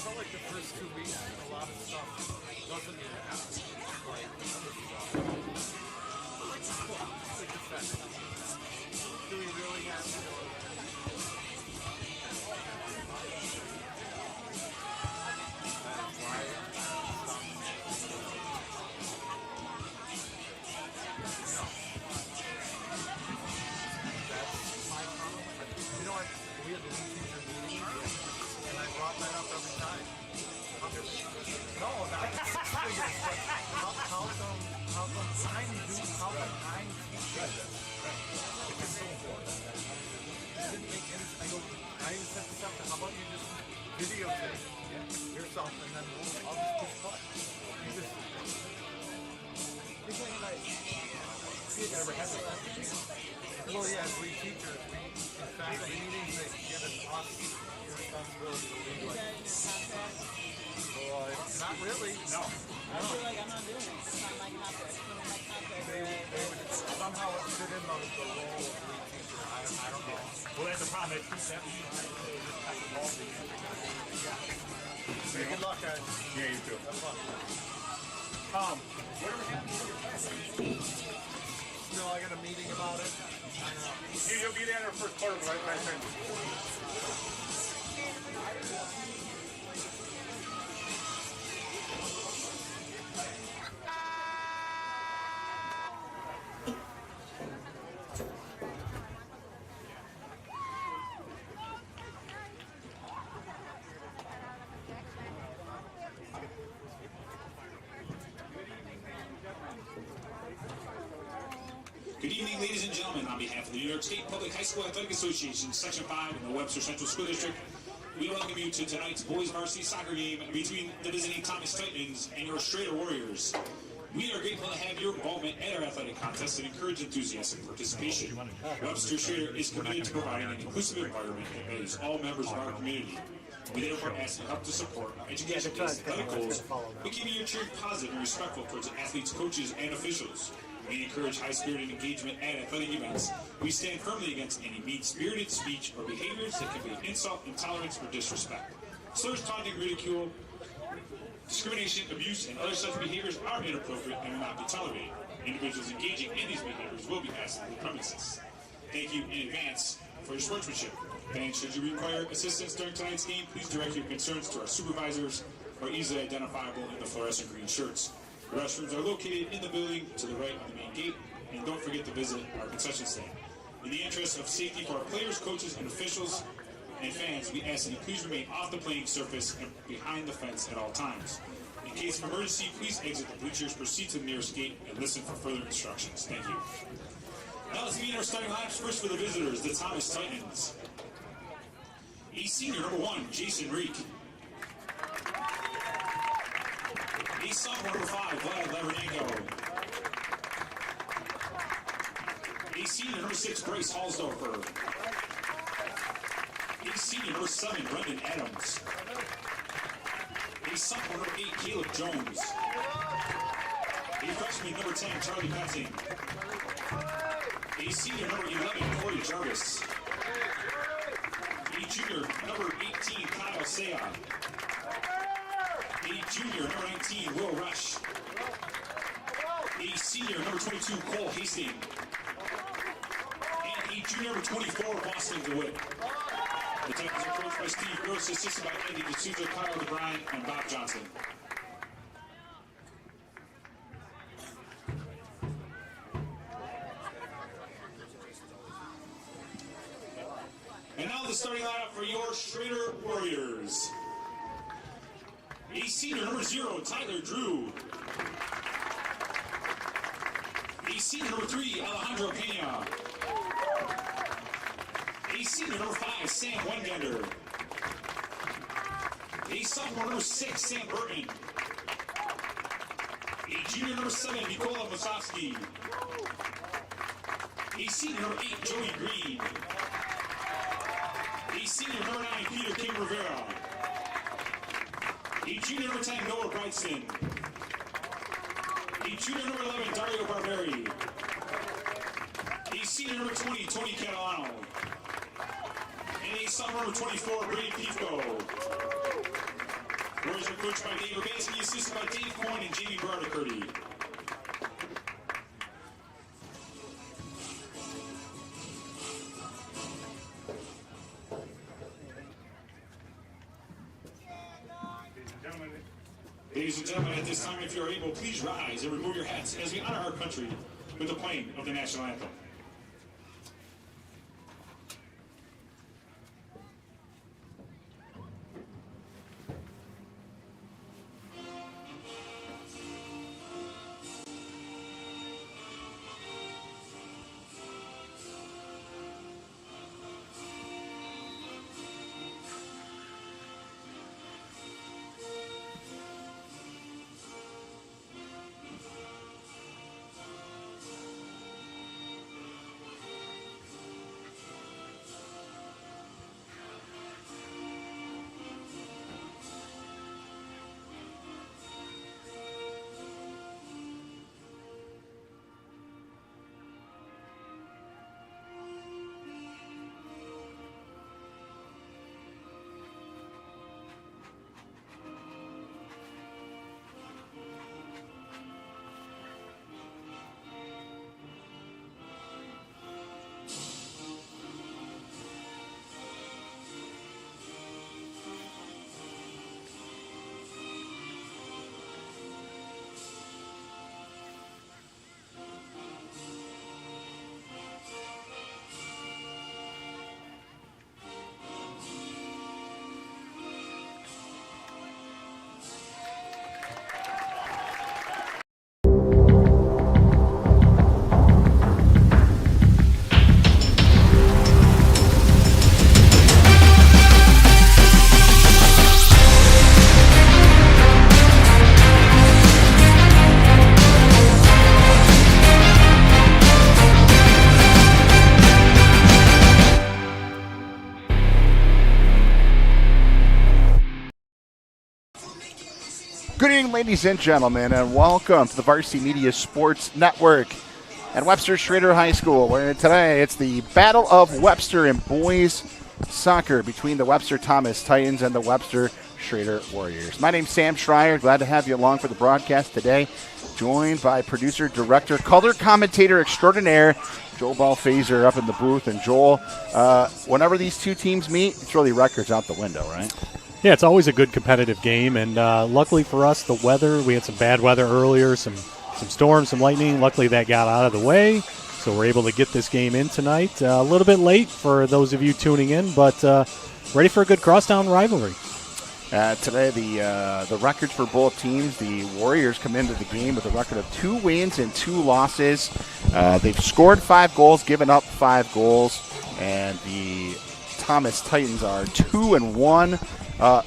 felt like the first 2 weeks, a lot of stuff doesn't need to happen. Like defense. Do we really have to do it? That's why that's my problem. You know what? We had the teacher meeting, and I brought that up every time. No, not six figures, but how come time teaches this? It's so important. It didn't make any sense. I even said to something, how about you just videotape yourself and then I'll just push play. You just... You ever had that? Well, yeah, as we teachers, in fact, the meetings they've given us the responsibility to lead like... Well, not really. No. I feel like I'm not doing it. It's not my contract. It's not my contract. They would somehow fit in the role of lead teacher. I don't know. Well, that's the problem. Good luck, guys. Yeah, you too. Have fun. Whatever happened to your class? No, I got a meeting about it. You'll be there in the first quarter, right? Good evening, ladies and gentlemen. On behalf of the New York State Public High School Athletic Association, Section 5 in the Webster Central School District, we welcome you to tonight's boys varsity soccer game between the visiting Thomas Titans and your Schroeder Warriors. We are grateful to have your involvement at our athletic contest and encourage enthusiastic participation. Webster Schroeder is committed to providing an inclusive environment that values all members of our community. We therefore ask your help to support our education-based athletic goals by keeping your cheering positive and respectful towards athletes, coaches, and officials. We encourage high-spirited engagement at athletic events. We stand firmly against any mean-spirited speech or behaviors that can be insult, intolerance, or disrespect. Slurs, taunting, ridicule, discrimination, abuse, and other such behaviors are inappropriate and will not be tolerated. Individuals engaging in these behaviors will be asked to leave the premises. Thank you in advance for your sportsmanship. Fans, should you require assistance during tonight's game, please direct your concerns to our supervisors or easily identifiable in the fluorescent green shirts. The restrooms are located in the building to the right of the main gate, and don't forget to visit our concession stand. In the interest of safety for our players, coaches, and officials, and fans, we ask that you please remain off the playing surface and behind the fence at all times. In case of emergency, please exit the bleachers, proceed to the nearest gate, and listen for further instructions. Thank you. Now let's meet our starting lineups. First for the visitors, the Thomas Titans. A senior, number 1, Jason Reek. A sophomore, number 5, Vlad Lavernenko. A senior, number 6, Bryce Halsdorfer. A senior, number 7, Brendan Adams. A sophomore, number 8, Caleb Jones. A freshman, number 10, Charlie Petting. A senior, number 11, Corey Jarvis. A junior, number 18, Kyle Saya. A junior, number 19, Will Rush. A senior, number 22, Cole Hastings. And a junior, number 24, Boston DeWitt. The Titans are coached by Steve Gross, assisted by Andy D'Souza, Kyle DeBryan, and Bob Johnson. And now the starting lineup for your Schroeder Warriors. A senior, number 0, Tyler Drew. A senior, number 3, Alejandro Pena. A senior, number 5, Sam Wengender. A sophomore, number 6, Sam Burton. A junior, number 7, Nikola Mosovsky. A senior, number 8, Joey Green. A senior, number 9, Peter Kim Rivera. A junior, number 10, Noah Brightston. A junior, number 11, Dario Barberi. A senior, number 20, Tony Catalano. And a sophomore, number 24, Brady Pifko. Warriors are coached by Dave Urbanski, assisted by Dave Coyne and Jamie Brodicurdy. Ladies and gentlemen, at this time, if you're able, please rise and remove your hats as we honor our country with the playing of the national anthem. Good evening, ladies and gentlemen, and welcome to the Varsity Media Sports Network at Webster Schroeder High School, where today it's the Battle of Webster in boys soccer between the Webster Thomas Titans and the Webster Schroeder Warriors. My name's Sam Schreier. Glad to have you along for the broadcast today, joined by producer, director, color commentator extraordinaire, Joel Balfazer up in the booth. And Joel, whenever these two teams meet, it's really records out the window, right? Yeah, it's always a good competitive game, and luckily for us, the weather, we had some bad weather earlier, some storms, some lightning. Luckily, that got out of the way, so we're able to get this game in tonight. A little bit late for those of you tuning in, but ready for a good crosstown rivalry. Today, the records for both teams, the Warriors come into the game with a record of 2 wins and 2 losses. They've scored 5 goals, given up 5 goals, and the Thomas Titans are 2-1.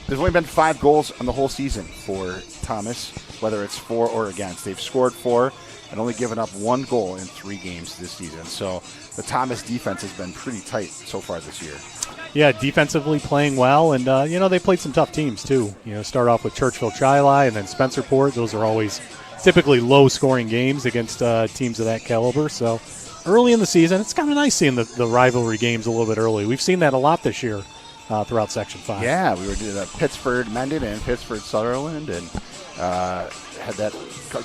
There's only been 5 goals on the whole season for Thomas, whether it's for or against. They've scored 4 and only given up 1 goal in 3 games this season. So the Thomas defense has been pretty tight so far this year. Yeah, defensively playing well, and they played some tough teams too. Start off with Churchville Chili and then Spencerport. Those are always typically low-scoring games against teams of that caliber. So early in the season, it's kind of nice seeing the rivalry games a little bit early. We've seen that a lot this year. Throughout Section 5. Yeah, we were doing Pittsford Mendon and Pittsford Sutherland, and had that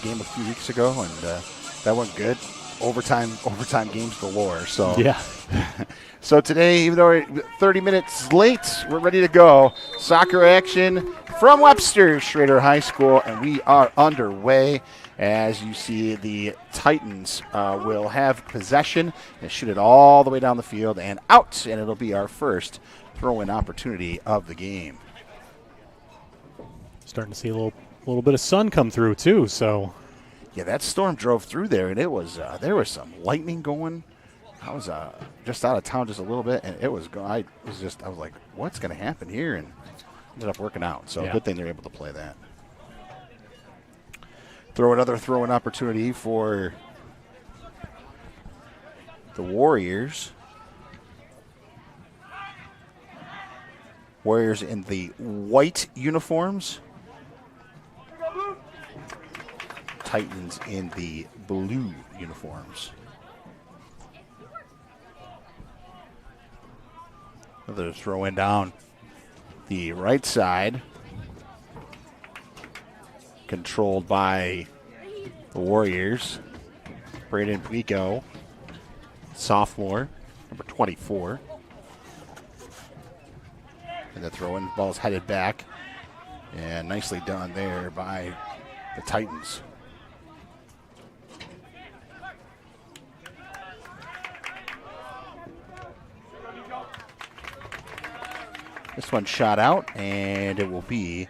game a few weeks ago, and that went good. Overtime games galore. So yeah. So today, even though we're 30 minutes late, we're ready to go. Soccer action from Webster Schroeder High School, and we are underway. As you see, the Titans will have possession and shoot it all the way down the field and out, and it'll be our first throw-in opportunity of the game. Starting to see a little bit of sun come through too. So yeah, that storm drove through there, and it was there was some lightning going. I was just out of town just a little bit, and it was I was like, what's going to happen here? And ended up working out. So good thing they're able to play that. Another throw-in opportunity for the Warriors. Warriors in the white uniforms. Titans in the blue uniforms. Another throw in down the right side. controlled by the Warriors. Braden Plico, sophomore, number 24. And the throw-in ball's headed back. And nicely done there by the Titans. This one shot out, and it will be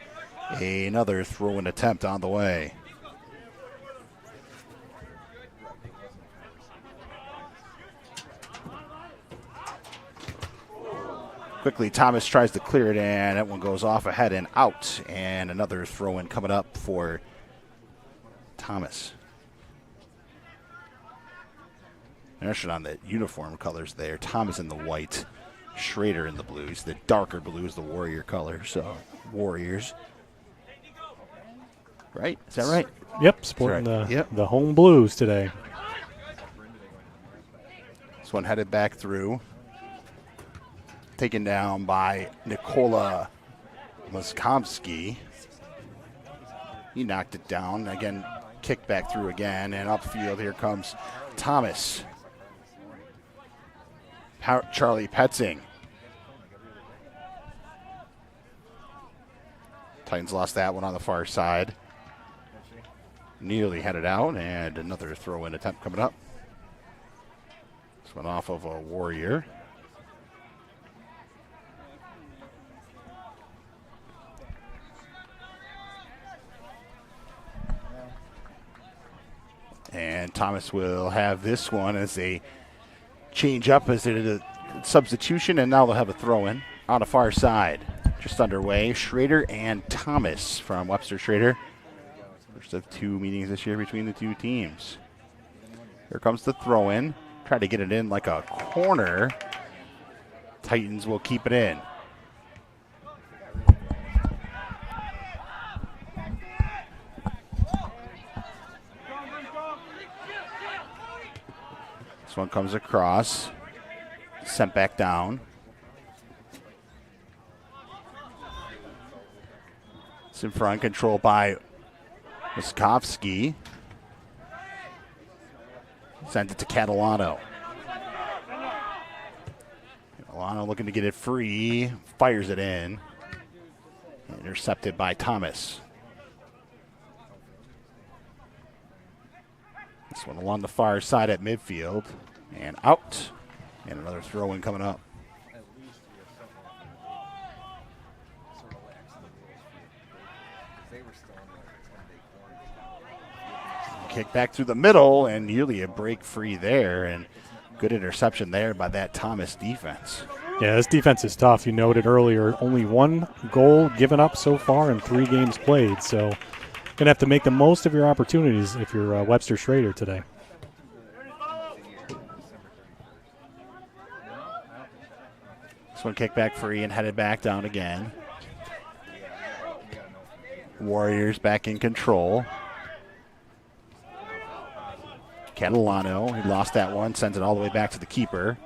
another throw-in attempt on the way. Quickly, Thomas tries to clear it, and that one goes off ahead and out. And another throw-in coming up for Thomas. Interesting on the uniform colors there. Thomas in the white, Schroeder in the blues. The darker blue is the Warrior color, so Warriors. Right? Is that right? Yep, sporting Yep. the home blues today. This one headed back through. Taken down by Nikola Moskovsky. He knocked it down. Again, kicked back through again. And upfield, here comes Thomas. Charlie Petzing. Titans lost that one on the far side. Nearly headed out. And another throw-in attempt coming up. This one off of a Warrior. And Thomas will have this one as a change up as a substitution, and now they'll have a throw-in on the far side. Just underway, Schroeder and Thomas from Webster Schroeder. First of two meetings this year between the two teams. Here comes the throw-in. Try to get it in like a corner. Titans will keep it in. This one comes across, sent back down. It's in front, controlled by Moskovsky. Sent it to Catalano. Catalano looking to get it free, fires it in. Intercepted by Thomas. This one along the far side at midfield. And out. And another throw-in coming up. Kick back through the middle, and nearly a break free there. And good interception there by that Thomas defense. Yeah, this defense is tough. You noted earlier, only one goal given up so far in 3 games played. So going to have to make the most of your opportunities if you're Webster Schroeder today. This one kicked back free and headed back down again. Warriors back in control. Catalano, he lost that one, sends it all the way back to the keeper.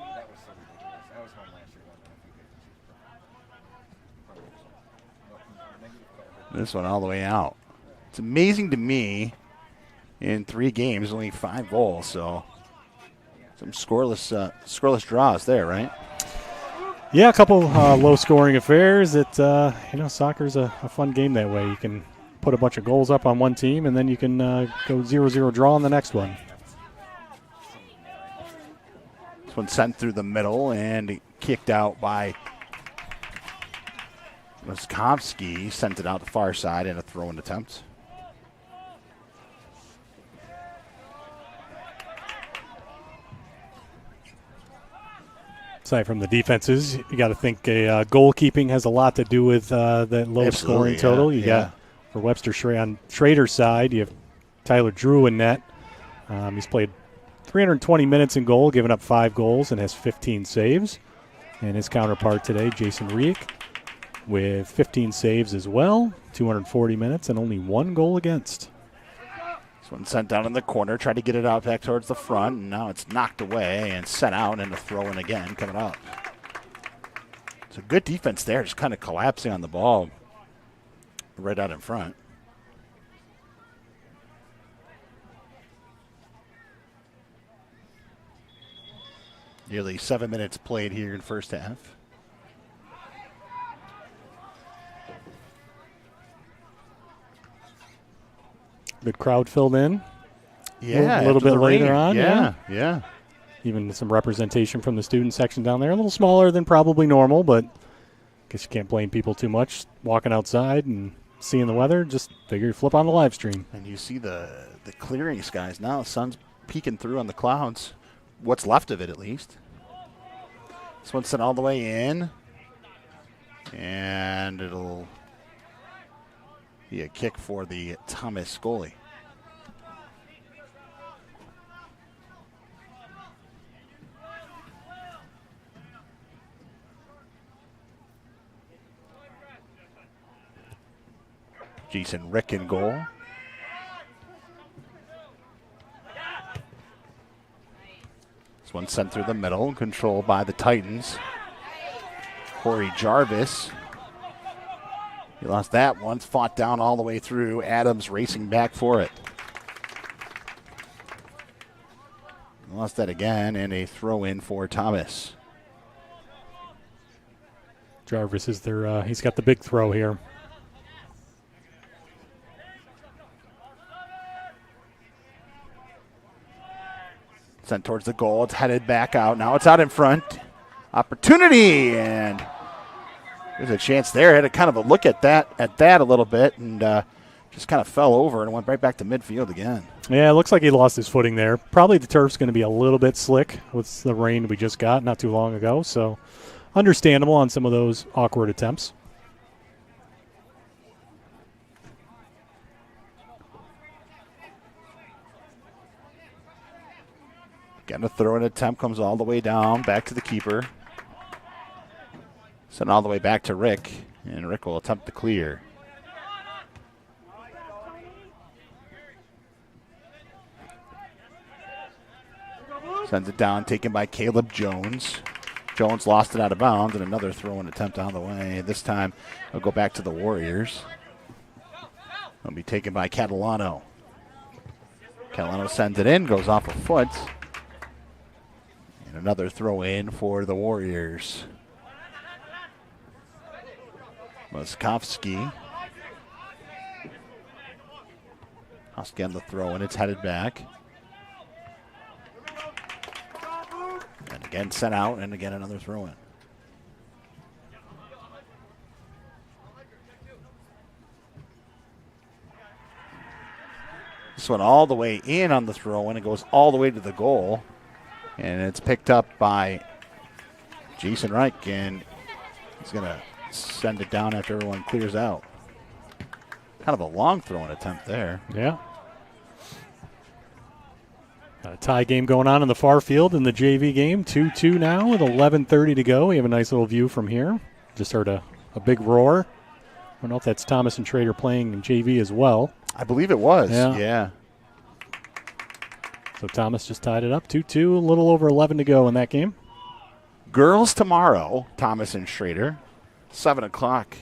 This one all the way out. It's amazing to me, in 3 games, only 5 goals, so some scoreless draws there, right? Yeah, a couple low-scoring affairs. Soccer's a fun game that way. You can put a bunch of goals up on one team, and then you can go 0-0 draw on the next one. This one sent through the middle and kicked out by Moskovsky. Sent it out the far side in a throw-in attempt. Aside from the defenses, you got to think goalkeeping has a lot to do with that low scoring total. You got for Webster Schroeder on Schrader's side, you have Tyler Drew in net. He's played 320 minutes in goal, given up 5 goals, and has 15 saves. And his counterpart today, Jason Riek, with 15 saves as well, 240 minutes, and only 1 goal against. This one sent down in the corner, tried to get it out back towards the front, and now it's knocked away and sent out, and a throw-in again coming up. So good defense there, just kind of collapsing on the ball right out in front. Nearly 7 minutes played here in first half. Good crowd filled in. Yeah, a little after bit the later rain. on. Yeah. Even some representation from the student section down there. A little smaller than probably normal, but I guess you can't blame people too much. Walking outside and seeing the weather, just figure you flip on the live stream. And you see the clearing skies now. The sun's peeking through on the clouds. What's left of it, at least. This one's sent all the way in. And it'll be a kick for the Thomas goalie. Jason Rick in goal. This one sent through the middle, controlled by the Titans. Corey Jarvis. He lost that once, fought down all the way through. Adams racing back for it. Lost that again, and a throw in for Thomas. Jarvis is their, he's got the big throw here. Sent towards the goal. It's headed back out. Now it's out in front. Opportunity, and there's a chance there. Had a kind of a look at that a little bit, and just kind of fell over and went right back to midfield again. Yeah, it looks like he lost his footing there. Probably the turf's going to be a little bit slick with the rain we just got not too long ago, so understandable on some of those awkward attempts. Getting a throw-in attempt, comes all the way down, back to the keeper. Sent all the way back to Rick, and Rick will attempt to clear. Sends it down, taken by Caleb Jones. Jones lost it out of bounds, and another throw-in attempt on the way. This time, it'll go back to the Warriors. It'll be taken by Catalano. Catalano sends it in, goes off a foot. And another throw in for the Warriors. Moskovsky. Husky on the throw, and it's headed back. And again sent out, and again another throw in. This one all the way in on the throw, and it goes all the way to the goal. And it's picked up by Jason Reich, and he's going to send it down after everyone clears out. Kind of a long throwing attempt there. Yeah. Got a tie game going on in the far field in the JV game. 2-2 now with 11:30 to go. We have a nice little view from here. Just heard a big roar. I don't know if that's Thomas and Schroeder playing in JV as well. I believe it was. Yeah. Yeah. So Thomas just tied it up. 2-2, a little over 11 to go in that game. Girls tomorrow, Thomas and Schroeder. 7 o'clock.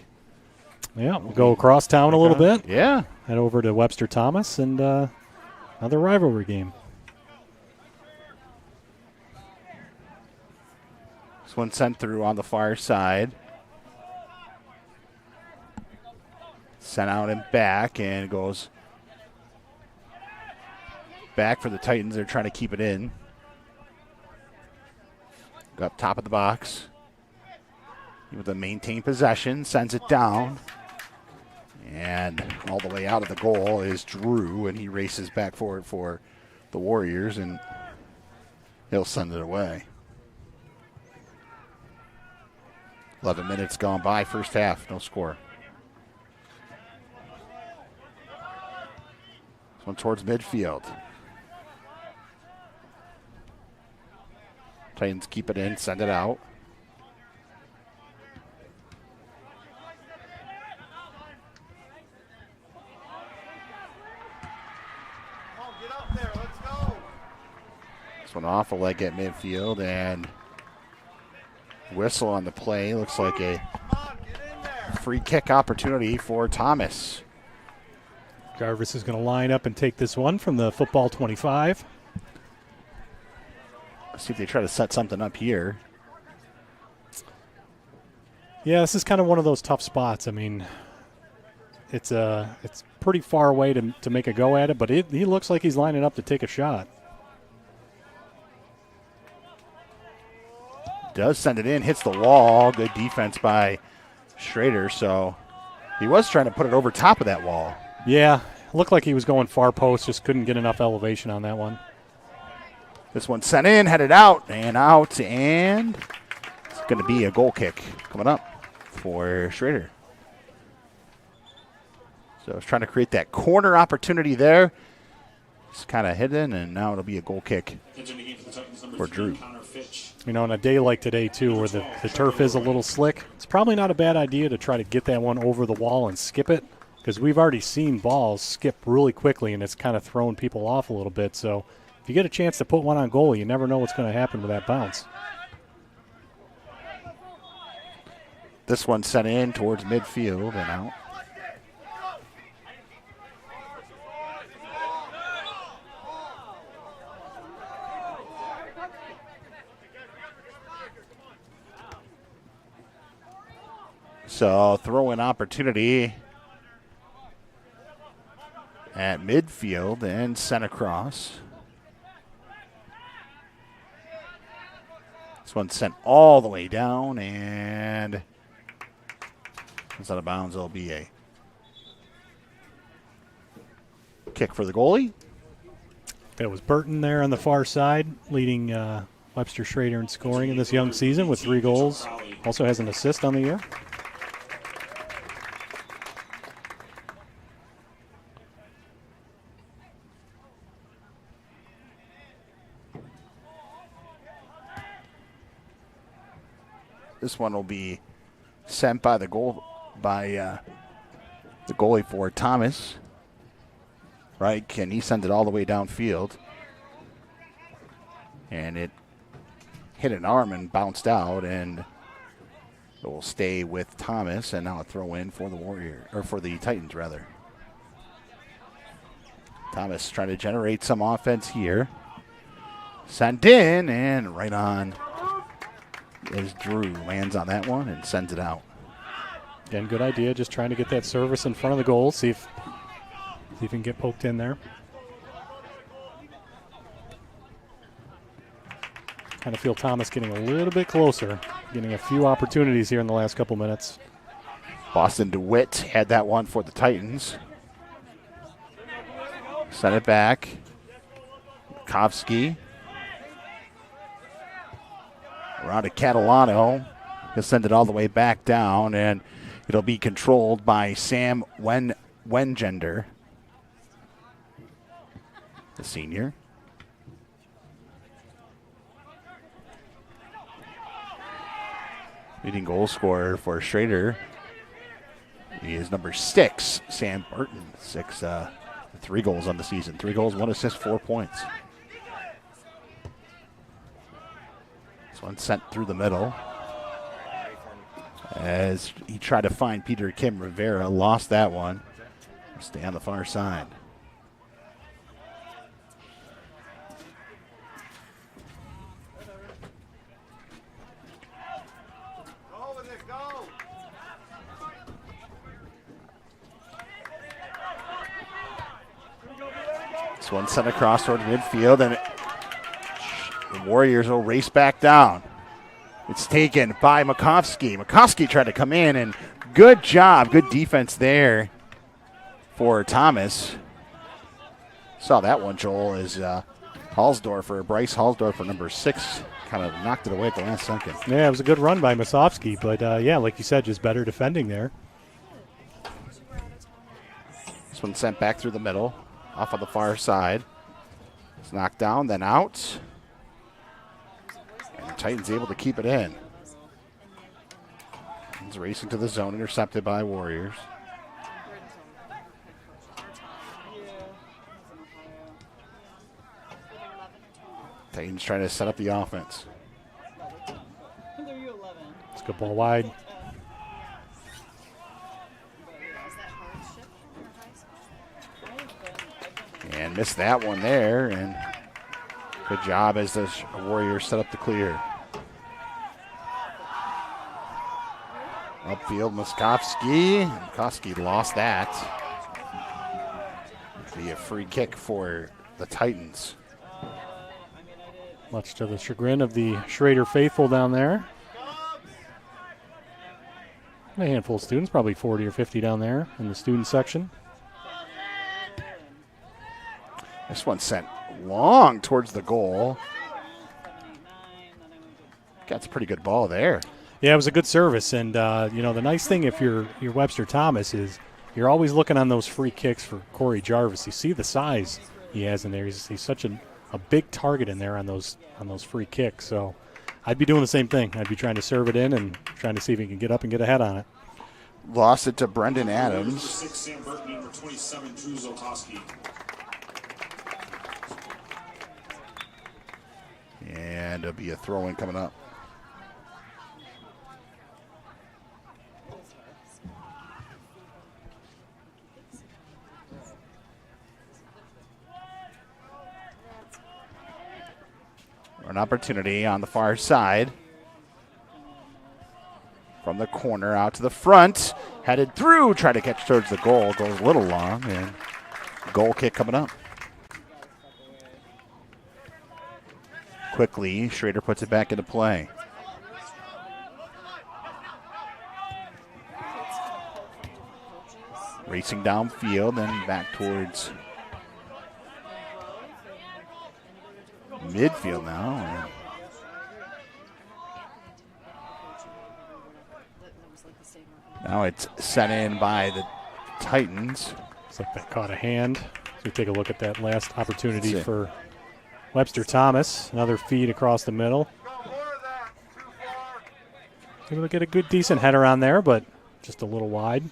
Yeah, we'll go across town a little bit. Yeah. Head over to Webster Thomas and another rivalry game. This one sent through on the far side. Sent out and back, and it goes back for the Titans. They're trying to keep it in. Go up top of the box. With a maintained possession, sends it down. And all the way out of the goal is Drew, and he races back forward for the Warriors, and he'll send it away. 11 minutes gone by, first half, no score. This one towards midfield. Titans keep it in, send it out. Get up there, let's go. This one off a leg at midfield, and whistle on the play. Looks like a free kick opportunity for Thomas. Jarvis is going to line up and take this one from the football 25. See if they try to set something up here. Yeah, this is kind of one of those tough spots. I mean, it's pretty far away to make a go at it, but he looks like he's lining up to take a shot. Does send it in, hits the wall. Good defense by Schroeder, so he was trying to put it over top of that wall. Yeah, looked like he was going far post, just couldn't get enough elevation on that one. This one sent in, headed out, and it's going to be a goal kick coming up for Schroeder. So it's trying to create that corner opportunity there. It's kind of hidden, and now it'll be a goal kick for Drew. You know, on a day like today, too, where the turf is a little slick, it's probably not a bad idea to try to get that one over the wall and skip it, because we've already seen balls skip really quickly, and it's kind of thrown people off a little bit. So if you get a chance to put one on goal, you never know what's going to happen with that bounce. This one sent in towards midfield and out. So throw-in opportunity at midfield and sent across. This one sent all the way down, and it's out of bounds. It'll be a kick for the goalie. That was Burton there on the far side, leading Webster Schroeder in scoring in this young season with 3 goals. Also has an assist on the year. This one will be sent by the goalie for Thomas. Right, and he sent it all the way downfield. And it hit an arm and bounced out, and it will stay with Thomas, and now a throw in for the Titans rather. Thomas trying to generate some offense here. Sent in, and right on as Drew lands on that one and sends it out. Again, good idea, just trying to get that service in front of the goal, see if he can get poked in there. Kind of feel Thomas getting a little bit closer, getting a few opportunities here in the last couple minutes. Boston DeWitt had that one for the Titans. Sent it back. Kovsky. Around to Catalano. He'll send it all the way back down, and it'll be controlled by Sam Wengender, the senior. Leading goal scorer for Schroeder. He is number 6, Sam Burton. 3 goals on the season. 3 goals, 1 assist, 4 points. This one sent through the middle. As he tried to find Peter Kim Rivera, lost that one. Stay on the far side. This one sent across toward midfield, and the Warriors will race back down. It's taken by Makovsky. Makovsky tried to come in, and good job, good defense there for Thomas. Saw that one, Joel, as Bryce Halsdorfer, number 6, kind of knocked it away at the last second. Yeah, it was a good run by Masovsky, but yeah, like you said, just better defending there. This one sent back through the middle, off on the far side. It's knocked down, then out. And the Titans able to keep it in. It's racing to the zone, intercepted by Warriors. Titans trying to set up the offense. It's a good ball wide. And missed that one there, and Good job as the Warriors set up the clear. Upfield, Moskowski. Moskowski lost that. Be a free kick for the Titans. Much to the chagrin of the Schroeder faithful down there. A handful of students, probably 40 or 50 down there in the student section. This one sent long towards the goal. Got a pretty good ball there. Yeah, it was a good service, and the nice thing if you're Webster Thomas is you're always looking on those free kicks for Corey Jarvis. You see the size he has in there. He's such a big target in there on those free kicks. So I'd be doing the same thing. I'd be trying to serve it in and trying to see if he can get up and get ahead on it. Lost it to Brendan Adams. Number 6, Sam Burton. Number 27, Drew Zolkowski. And it'll be a throw-in coming up. An opportunity on the far side. From the corner out to the front. Headed through, try to catch towards the goal. Goes a little long, and goal kick coming up. Quickly, Schroeder puts it back into play. Racing downfield, then back towards midfield now. Now it's sent in by the Titans. Looks like that caught a hand. So we take a look at that last opportunity for Webster Thomas. Another feed across the middle. Able to get a good, decent header on there, but just a little wide.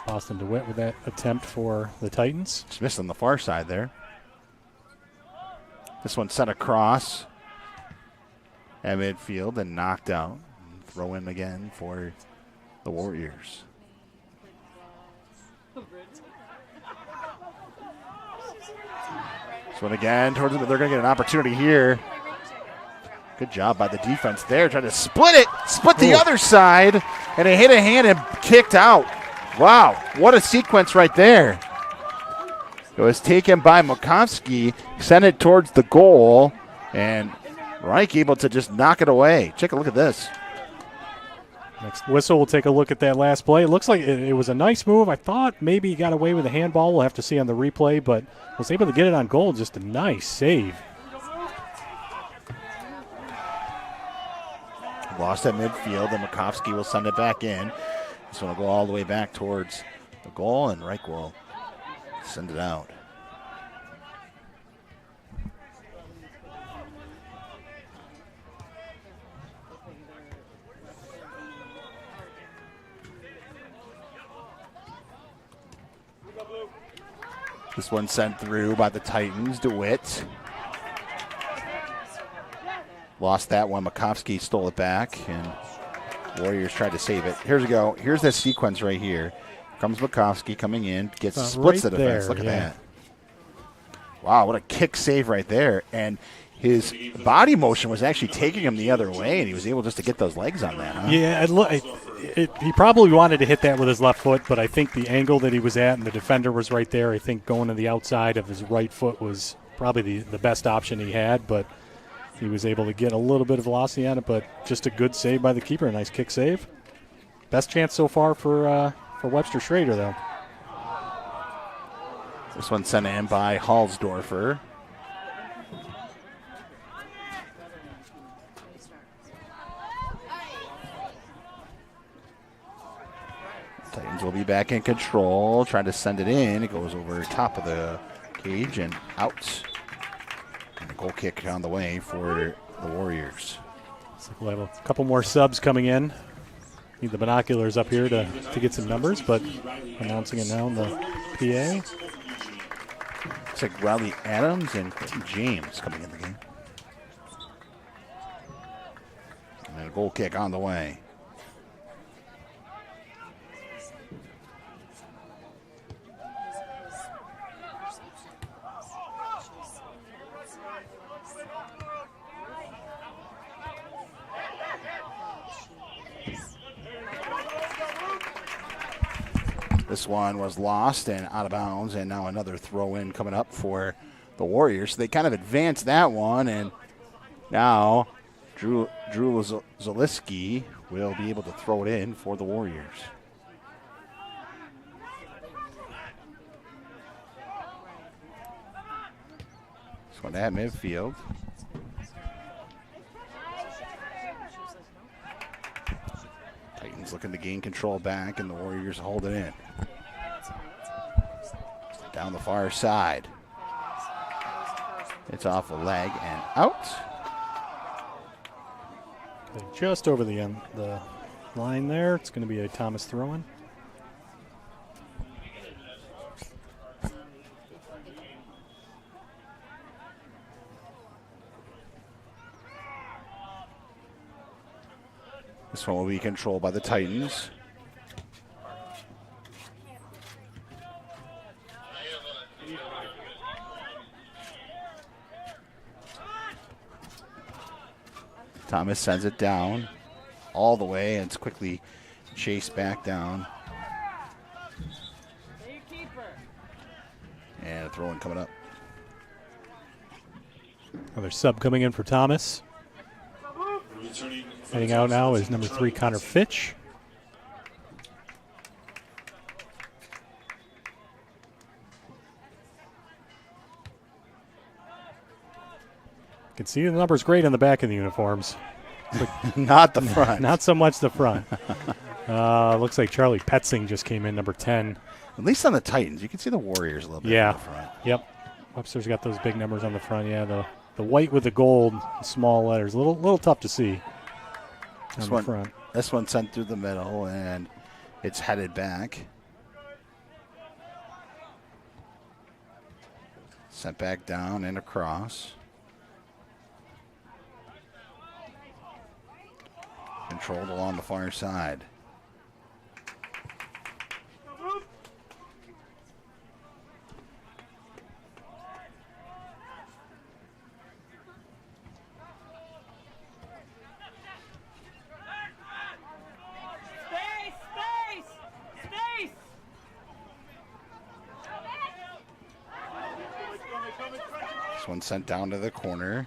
Austin DeWitt with that attempt for the Titans. Just missed on the far side there. This one sent across at midfield and knocked out. Throw in again for the Warriors. This one again towards them. They're going to get an opportunity here. Good job by the defense there. Trying to split it. Split the other side. And it hit a hand and kicked out. Wow. What a sequence right there. It was taken by Mokovsky. Sent it towards the goal. And Reich able to just knock it away. Take a look at this. Next whistle, we'll take a look at that last play. It looks like it was a nice move. I thought maybe he got away with a handball. We'll have to see on the replay, but was able to get it on goal. Just a nice save. Lost at midfield, and Makovsky will send it back in. This one will go all the way back towards the goal, and Reich will send it out. This one sent through by the Titans. DeWitt lost that one. Makovsky stole it back, and Warriors tried to save it. Here's we go. Here's this sequence right here. Comes Makovsky coming in, splits right the defense. there, Look at that. Wow, what a kick save right there. And his body motion was actually taking him the other way, and he was able just to get those legs on that, huh? Yeah, he probably wanted to hit that with his left foot, but I think the angle that he was at and the defender was right there. I think going to the outside of his right foot was probably the best option he had, but he was able to get a little bit of velocity on it, but just a good save by the keeper. A nice kick save. Best chance so far for Webster Schroeder, though. This one sent in by Halsdorfer. Titans will be back in control, trying to send it in. It goes over top of the cage and out. And a goal kick on the way for the Warriors. Looks like we'll have a couple more subs coming in. Need the binoculars up here to get some numbers, but announcing it now in the PA. Looks like Riley Adams and Quentin James coming in the game. And then a goal kick on the way. This one was lost and out of bounds, and now another throw-in coming up for the Warriors. So they kind of advanced that one, and now Drew Zaliski will be able to throw it in for the Warriors. This one at midfield. Titans looking to gain control back, and the Warriors hold it in. Down the far side. It's off a leg and out. Okay, just over the line there. It's going to be a Thomas throw-in. This one will be controlled by the Titans. Thomas sends it down all the way, and it's quickly chased back down. And a throw-in coming up. Another sub coming in for Thomas. Heading out now is number 3, Connor Fitch. You can see the numbers great on the back of the uniforms. Not the front. Not so much the front. Looks like Charlie Petzing just came in, number 10. At least on the Titans. You can see the Warriors a little bit on the front. Yep. Webster's got those big numbers on the front. Yeah, the white with the gold, small letters. A little tough to see on the front. This one sent through the middle, and it's headed back. Sent back down and across. Controlled along the far side. This one sent down to the corner.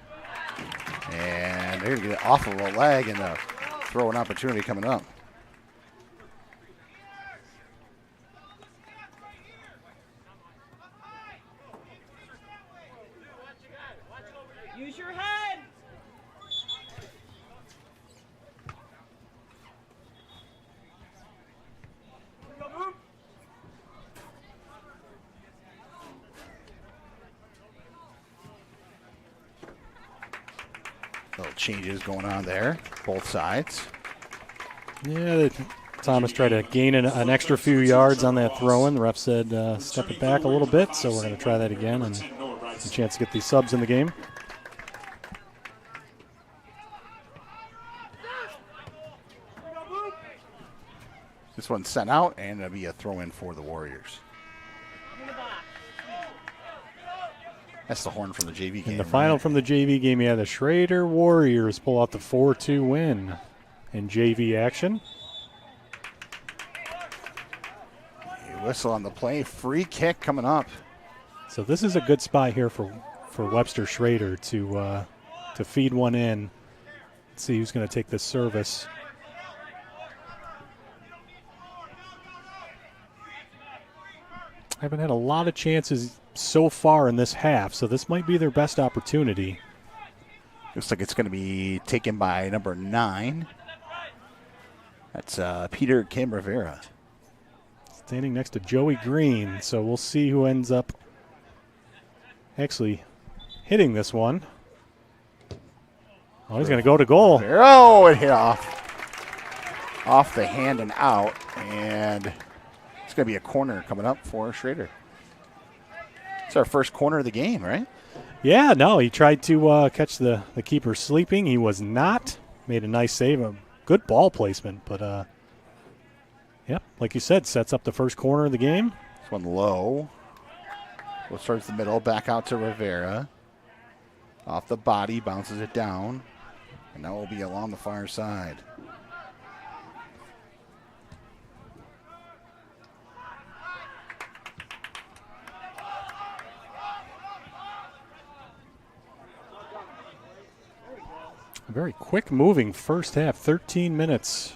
And they're going to get it off of a leg, and a throw an opportunity coming up. Use your head. Little changes going on there, both sides. Yeah, Thomas tried to gain an extra few yards on that throw-in. The ref said step it back a little bit, so we're going to try that again and a chance to get these subs in the game. This one's sent out, and it'll be a throw-in for the Warriors. That's the horn from the JV game. And the final from the JV game, yeah, the Schroeder Warriors pull out the 4-2 win in JV action. A whistle on the play. Free kick coming up. So this is a good spot here for Webster Schroeder to feed one in. Let's see who's going to take this service. Haven't had a lot of chances so far in this half, so this might be their best opportunity. Looks like it's going to be taken by number 9. That's Peter Kim Rivera. Standing next to Joey Green, so we'll see who ends up actually hitting this one. Oh, he's going to go to goal. Oh, it hit off the hand and out, and it's going to be a corner coming up for Schroeder. It's our first corner of the game, right? Yeah, no, he tried to catch the keeper sleeping. He was not. Made a nice save, a good ball placement, but yep, like you said, sets up the first corner of the game. This one low. Well, starts the middle, back out to Rivera. Off the body, bounces it down, and that will be along the far side. Very quick moving first half. 13 minutes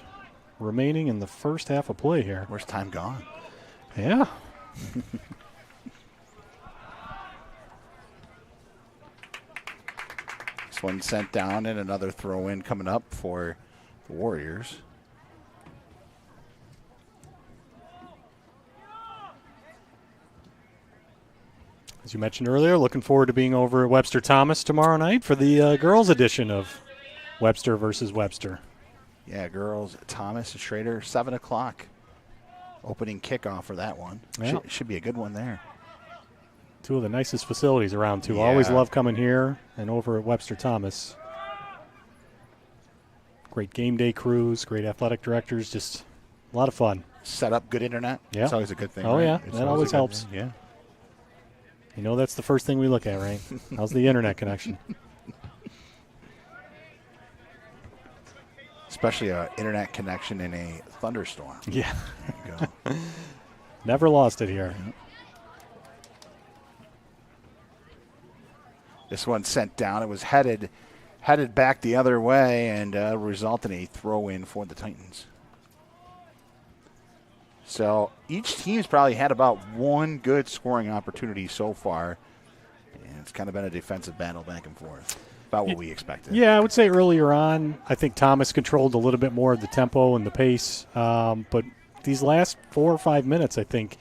remaining in the first half of play here. Where's time gone? Yeah. This one sent down and another throw in coming up for the Warriors. As you mentioned earlier, looking forward to being over at Webster Thomas tomorrow night for the girls' edition of Webster versus Webster. Yeah, girls, Thomas and Schroeder, 7 o'clock. Opening kickoff for that one. Yeah. Should be a good one there. Two of the nicest facilities around, too. Yeah. Always love coming here and over at Webster Thomas. Great game day crews, great athletic directors, just a lot of fun. Set up good internet. Yeah. It's always a good thing. Oh, right? yeah. It's That always a good helps. thing, yeah. You know that's the first thing we look at, right? How's the internet connection? Especially an internet connection in a thunderstorm. Yeah. There you go. Never lost it here. This one sent down. It was headed back the other way and result in a throw-in for the Titans. So each team's probably had about one good scoring opportunity so far. And it's kind of been a defensive battle back and forth. About what we expected. Yeah, I would say earlier on, I think Thomas controlled a little bit more of the tempo and the pace. But these last 4 or 5 minutes, I think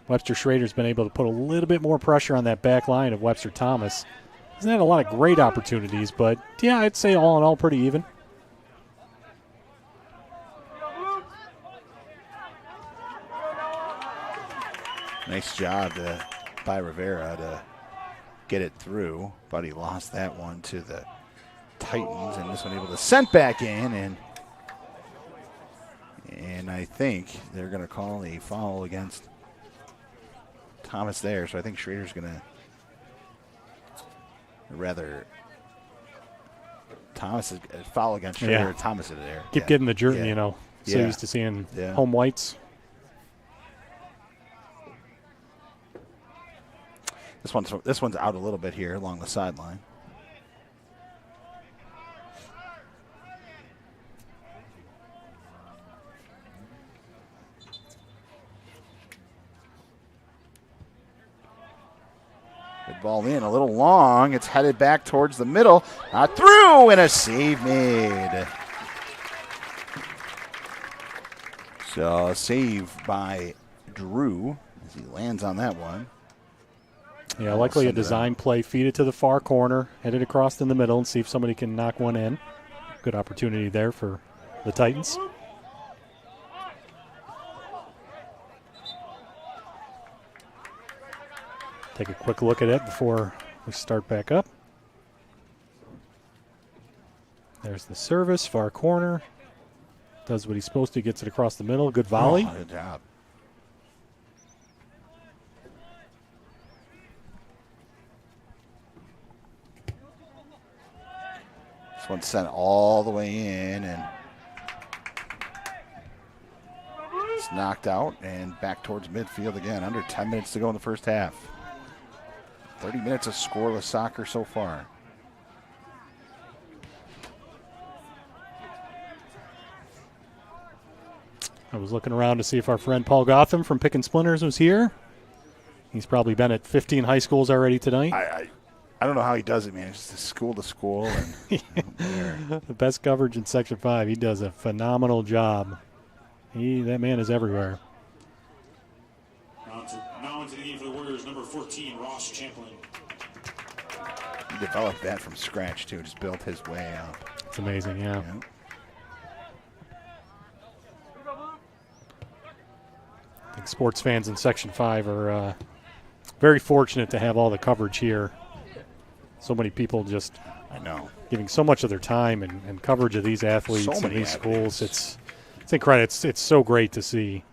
Webster Schroeder's been able to put a little bit more pressure on that back line of Webster Thomas. Hasn't had a lot of great opportunities, but yeah, I'd say all in all pretty even. Nice job by Rivera to get it through, but he lost that one to the Titans, and this one able to send back in, and I think they're going to call a foul against Thomas there, so I think Schroeder's going to, rather, Thomas is a foul against Schroeder. Yeah. Thomas is there. Keep getting the jersey, you know, so Yeah. used to seeing Yeah. home whites. This one's out a little bit here along the sideline. Good ball in, a little long. It's headed back towards the middle. Not through, and a save made. So a save by Drew as he lands on that one. Yeah, likely a design play. Feed it to the far corner, head it across in the middle, and see if somebody can knock one in. Good opportunity there for the Titans. Take a quick look at it before we start back up. There's the service, far corner. Does what he's supposed to, gets it across the middle. Good volley. Oh, good job. This one sent all the way in, and it's knocked out and back towards midfield again. Under 10 minutes to go in the first half. 30 minutes of scoreless soccer so far. I was looking around to see if our friend Paul Gotham from Pick and Splinters was here. He's probably been at 15 high schools already tonight. I don't know how he does it, man. It's just school to school. And The best coverage in Section 5. He does a phenomenal job. That man is everywhere. Now into the game for the Warriors, number 14, Ross Champlin. he developed that from scratch, too. Just built his way up. It's amazing, yeah. Yeah. I think sports fans in Section 5 are very fortunate to have all the coverage here. So many people just I know. giving so much of their time and coverage of these athletes So and many these schools. athletes. It's incredible. It's so great to see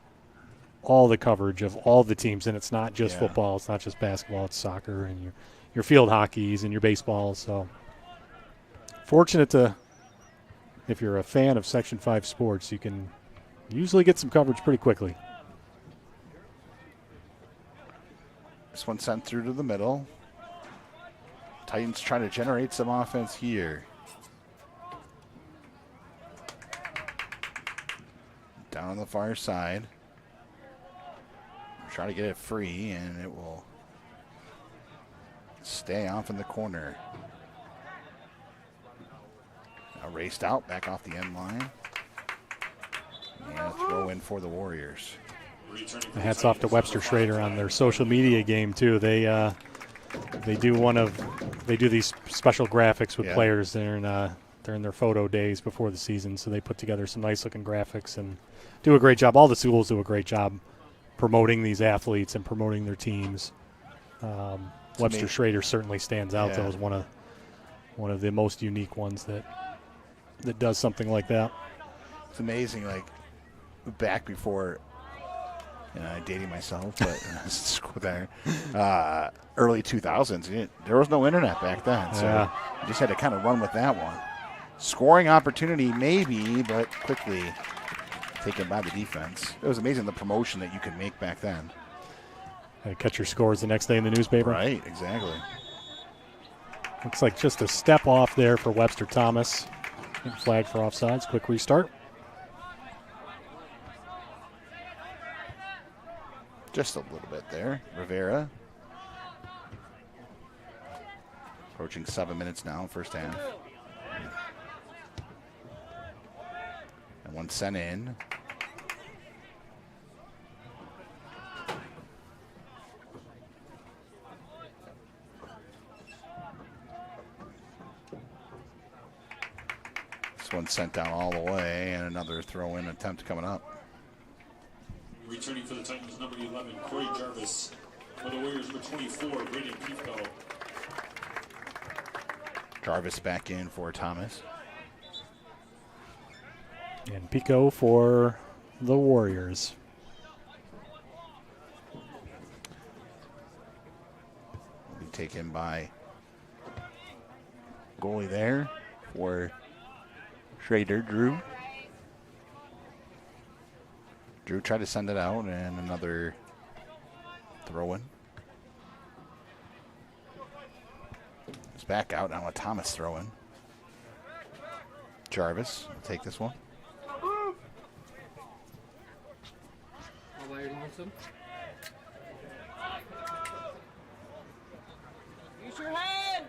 all the coverage of all the teams, and it's not just Yeah. football, it's not just basketball, it's soccer and your field hockeys and your baseballs. So fortunate to, if you're a fan of Section 5 sports, you can usually get some coverage pretty quickly. This one sent through to the middle. Titans trying to generate some offense here. far side. Try to get it free, and it will stay off in the corner. Now raced out, back off the end line. And a throw in for the Warriors. Hats off to Webster Schroeder on their social media game too. They do these special graphics with players during their photo days before the season. So they put together some nice looking graphics and do a great job. All the schools do a great job promoting these athletes and promoting their teams. Webster Schroeder certainly stands out though as one of the most unique ones that does something like that. It's amazing, like back before, dating myself, but there, early 2000s, there was no internet back then, so you just had to kind of run with that one. Scoring opportunity maybe, but quickly taken by the defense. It was amazing the promotion that you could make back then. Catch your scores the next day in the newspaper. Right, exactly. Looks like just a step off there for Webster Thomas. Flag for offsides. Quick restart. Just a little bit there. Rivera. Approaching 7 minutes now, first half. And one sent in. This one sent down all the way, and another throw-in attempt coming up. Returning for the Titans, number 11, Corey Jarvis. For the Warriors, number 24, Braden Pico. Jarvis back in for Thomas. And Pico for the Warriors. Will be taken by goalie there for Schroeder, Drew. Drew tried to send it out, and another throw-in. It's back out, now a Thomas throw-in. Jarvis will take this one. Use your hand.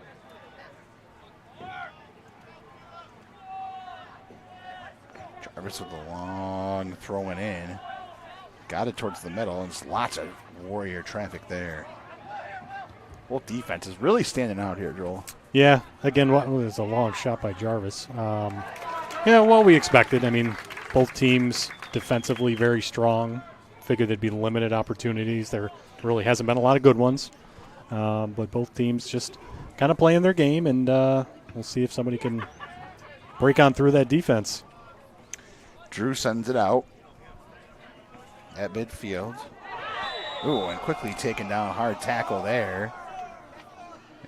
Jarvis with a long throwing in. Got it towards the middle, and just lots of Warrior traffic there. Both defenses really standing out here, Joel. Yeah, again, it was a long shot by Jarvis. What we expected. I mean, both teams defensively very strong. Figured there'd be limited opportunities. There really hasn't been a lot of good ones. But both teams just kind of playing their game, and we'll see if somebody can break on through that defense. Drew sends it out at midfield. Ooh, and quickly taken down, hard tackle there.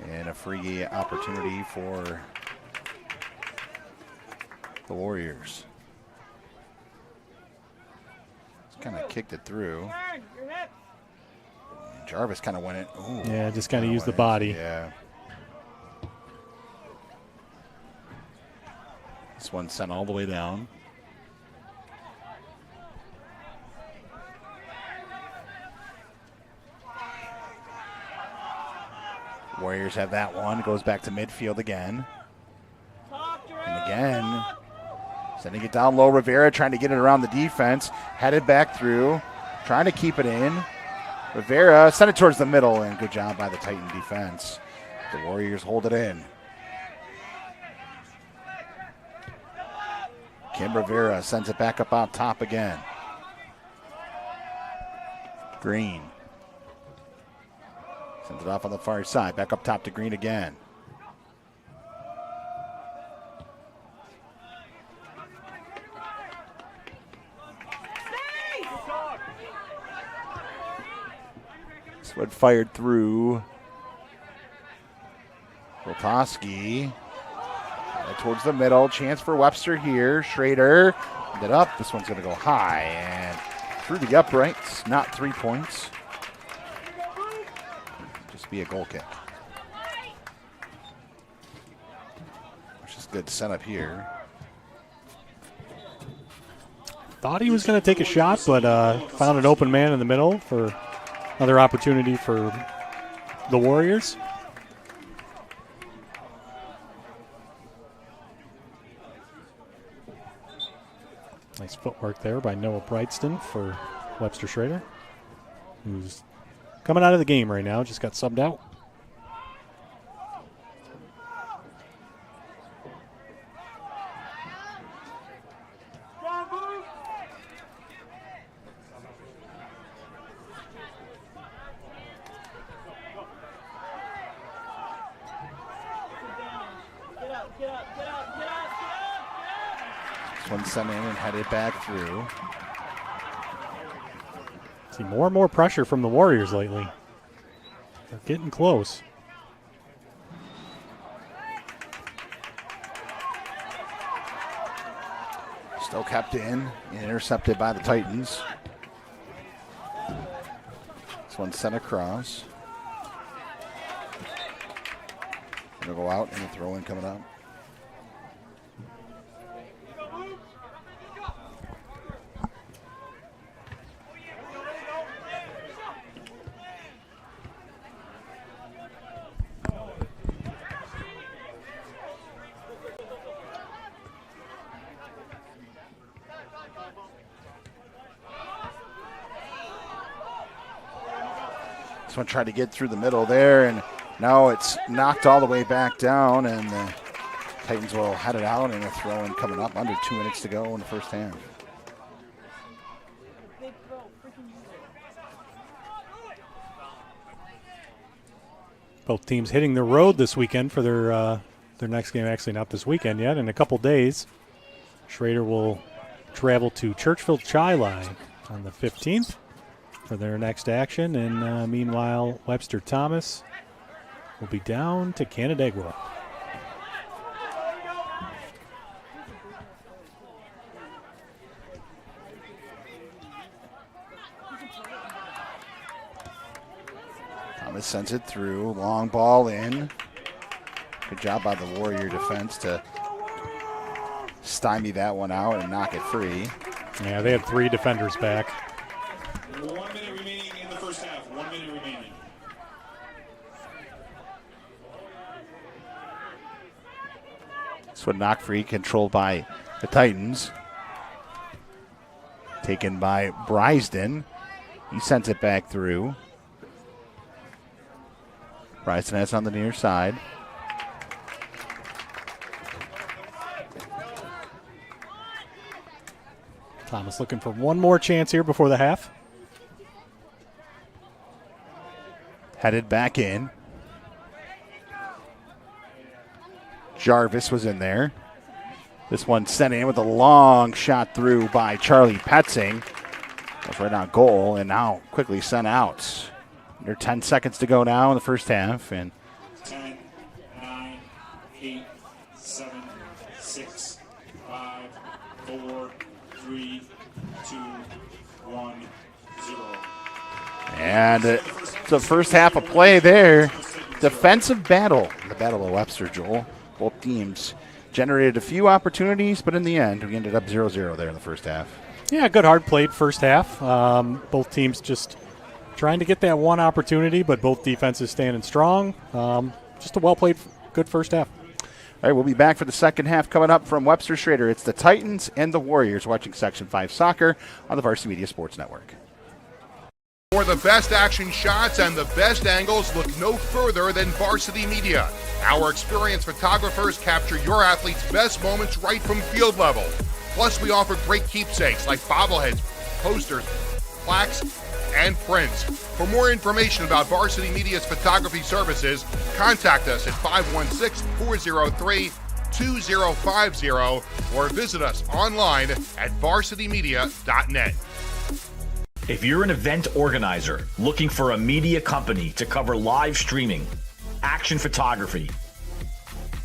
And a free opportunity for the Warriors. Kind of kicked it through. And Jarvis kind of went in. Ooh, yeah, just kind of used the body. Yeah. This one sent all the way down. Warriors have that one. Goes back to midfield again. And again, sending it down low. Rivera trying to get it around the defense. Headed back through. Trying to keep it in. Rivera sent it towards the middle, and good job by the Titan defense. The Warriors hold it in. Kim Rivera sends it back up on top again. Green. Sends it off on the far side. Back up top to Green again. This one fired through. Rotoski. Towards the middle. Chance for Webster here. Schroeder. It up. This one's going to go high. And through the uprights. Not 3 points. Be a goal kick. Which is good setup here. thought he was going to take a shot, but found an open man in the middle for another opportunity for the Warriors. Nice footwork there by Noah Brightston for Webster Schroeder, who's coming out of the game right now, just got subbed out. One sent in and headed back through. See more and more pressure from the Warriors lately. They're getting close. Still kept in, intercepted by the Titans. This one sent across. Gonna go out and a throw in coming up. This one tried to get through the middle there, and now it's knocked all the way back down, and the Titans will head it out, and a throw-in coming up. Under 2 minutes to go in the first half. Both teams hitting the road this weekend for their next game. Actually, not this weekend yet. In a couple days, Schroeder will travel to Churchville Chi-Lai on the 15th for their next action, and meanwhile, Webster Thomas will be down to Canandaigua. Thomas sends it through, long ball in. Good job by the Warrior defense to stymie that one out and knock it free. Yeah, they had 3 defenders back. 1 minute remaining in the first half. 1 minute remaining. This one knock free, controlled by the Titans. Taken by Brysden. He sends it back through. Brysden has it on the near side. Thomas looking for one more chance here before the half. Headed back in. Jarvis was in there. This one sent in with a long shot through by Charlie Petzing. That's right on goal, and now quickly sent out. Under 10 seconds to go now in the first half. And 10, 9, 8, 7, 6, 5, 4, 3, 2, 1, 0. And the first half of play there. Defensive battle. The Battle of Webster, Joel. Both teams generated a few opportunities, but in the end, we ended up 0-0 there in the first half. Yeah, good hard played first half. Both teams just trying to get that one opportunity, but both defenses standing strong. Just a well-played, good first half. All right, we'll be back for the second half coming up from Webster Schroeder. It's the Titans and the Warriors watching Section 5 Soccer on the Varsity Media Sports Network. For the best action shots and the best angles, look no further than Varsity Media. Our experienced photographers capture your athletes' best moments right from field level. Plus, we offer great keepsakes like bobbleheads, posters, plaques, and prints. For more information about Varsity Media's photography services, contact us at 516-403-2050 or visit us online at varsitymedia.net. If you're an event organizer looking for a media company to cover live streaming, action photography,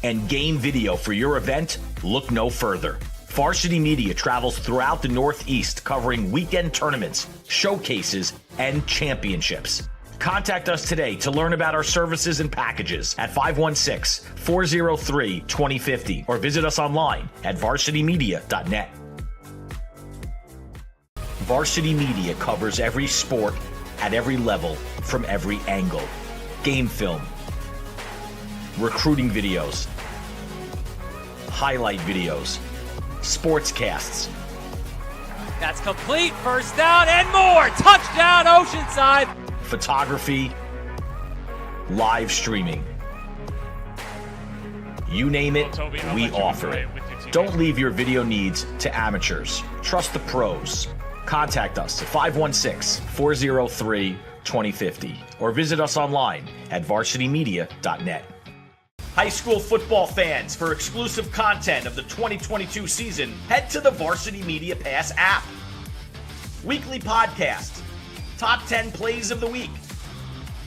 and game video for your event, look no further. Varsity Media travels throughout the Northeast covering weekend tournaments, showcases, and championships. Contact us today to learn about our services and packages at 516-403-2050 or visit us online at varsitymedia.net. Varsity Media covers every sport at every level from every angle. Game film, recruiting videos, highlight videos, sportscasts. That's complete. First down and more. Touchdown, Oceanside. Photography, live streaming. You name it, we offer it. Don't leave your video needs to amateurs. Trust the pros. Contact us at 516-403-2050 or visit us online at varsitymedia.net. High school football fans, for exclusive content of the 2022 season, head to the Varsity Media Pass app. Weekly podcast, top 10 plays of the week,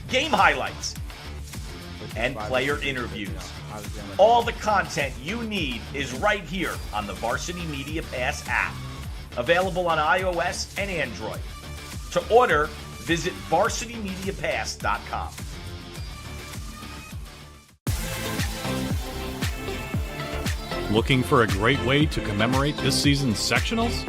game highlights, and player interviews. All the content you need is right here on the Varsity Media Pass app, available on iOS and Android. To order, visit varsitymediapass.com. Looking for a great way to commemorate this season's sectionals?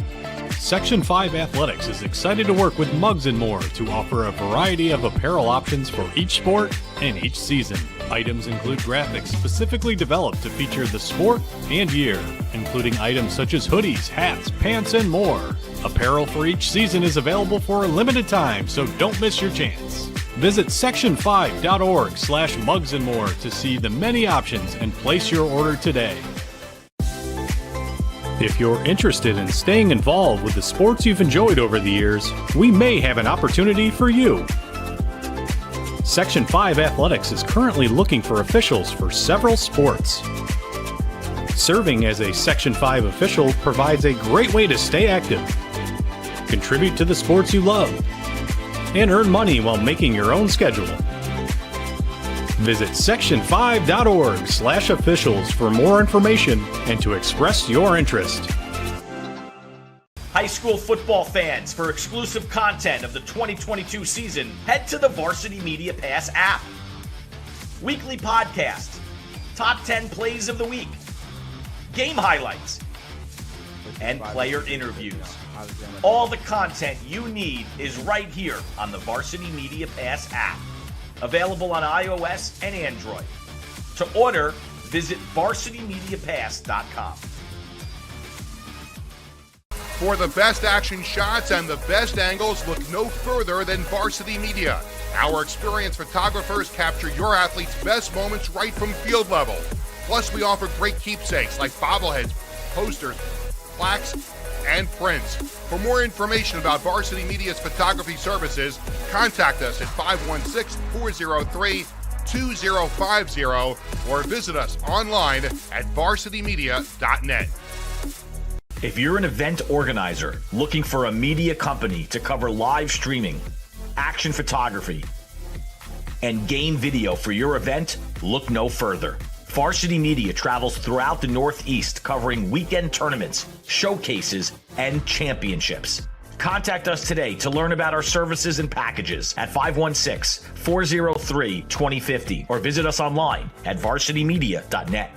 Section 5 Athletics is excited to work with Mugs & More to offer a variety of apparel options for each sport and each season. Items include graphics specifically developed to feature the sport and year, including items such as hoodies, hats, pants, and more. Apparel for each season is available for a limited time, so don't miss your chance. Visit section5.org/mugsandmore to see the many options and place your order today. If you're interested in staying involved with the sports you've enjoyed over the years, we may have an opportunity for you. Section 5 Athletics is currently looking for officials for several sports. Serving as a Section 5 official provides a great way to stay active, contribute to the sports you love, and earn money while making your own schedule. Visit section5.org/officials for more information and to express your interest. High school football fans, for exclusive content of the 2022 season, head to the Varsity Media Pass app. Weekly podcast, top 10 plays of the week, game highlights, and player interviews. All the content you need is right here on the Varsity Media Pass app, available on iOS and Android. To order, visit varsitymediapass.com. For the best action shots and the best angles, look no further than Varsity Media. Our experienced photographers capture your athletes' best moments right from field level. Plus, we offer great keepsakes like bobbleheads, posters, plaques, and prints. For more information about Varsity Media's photography services, contact us at 516-403-2050 or visit us online at varsitymedia.net. If you're an event organizer looking for a media company to cover live streaming, action photography, and game video for your event, look no further. Varsity Media travels throughout the Northeast covering weekend tournaments, showcases, and championships. Contact us today to learn about our services and packages at 516-403-2050 or visit us online at varsitymedia.net.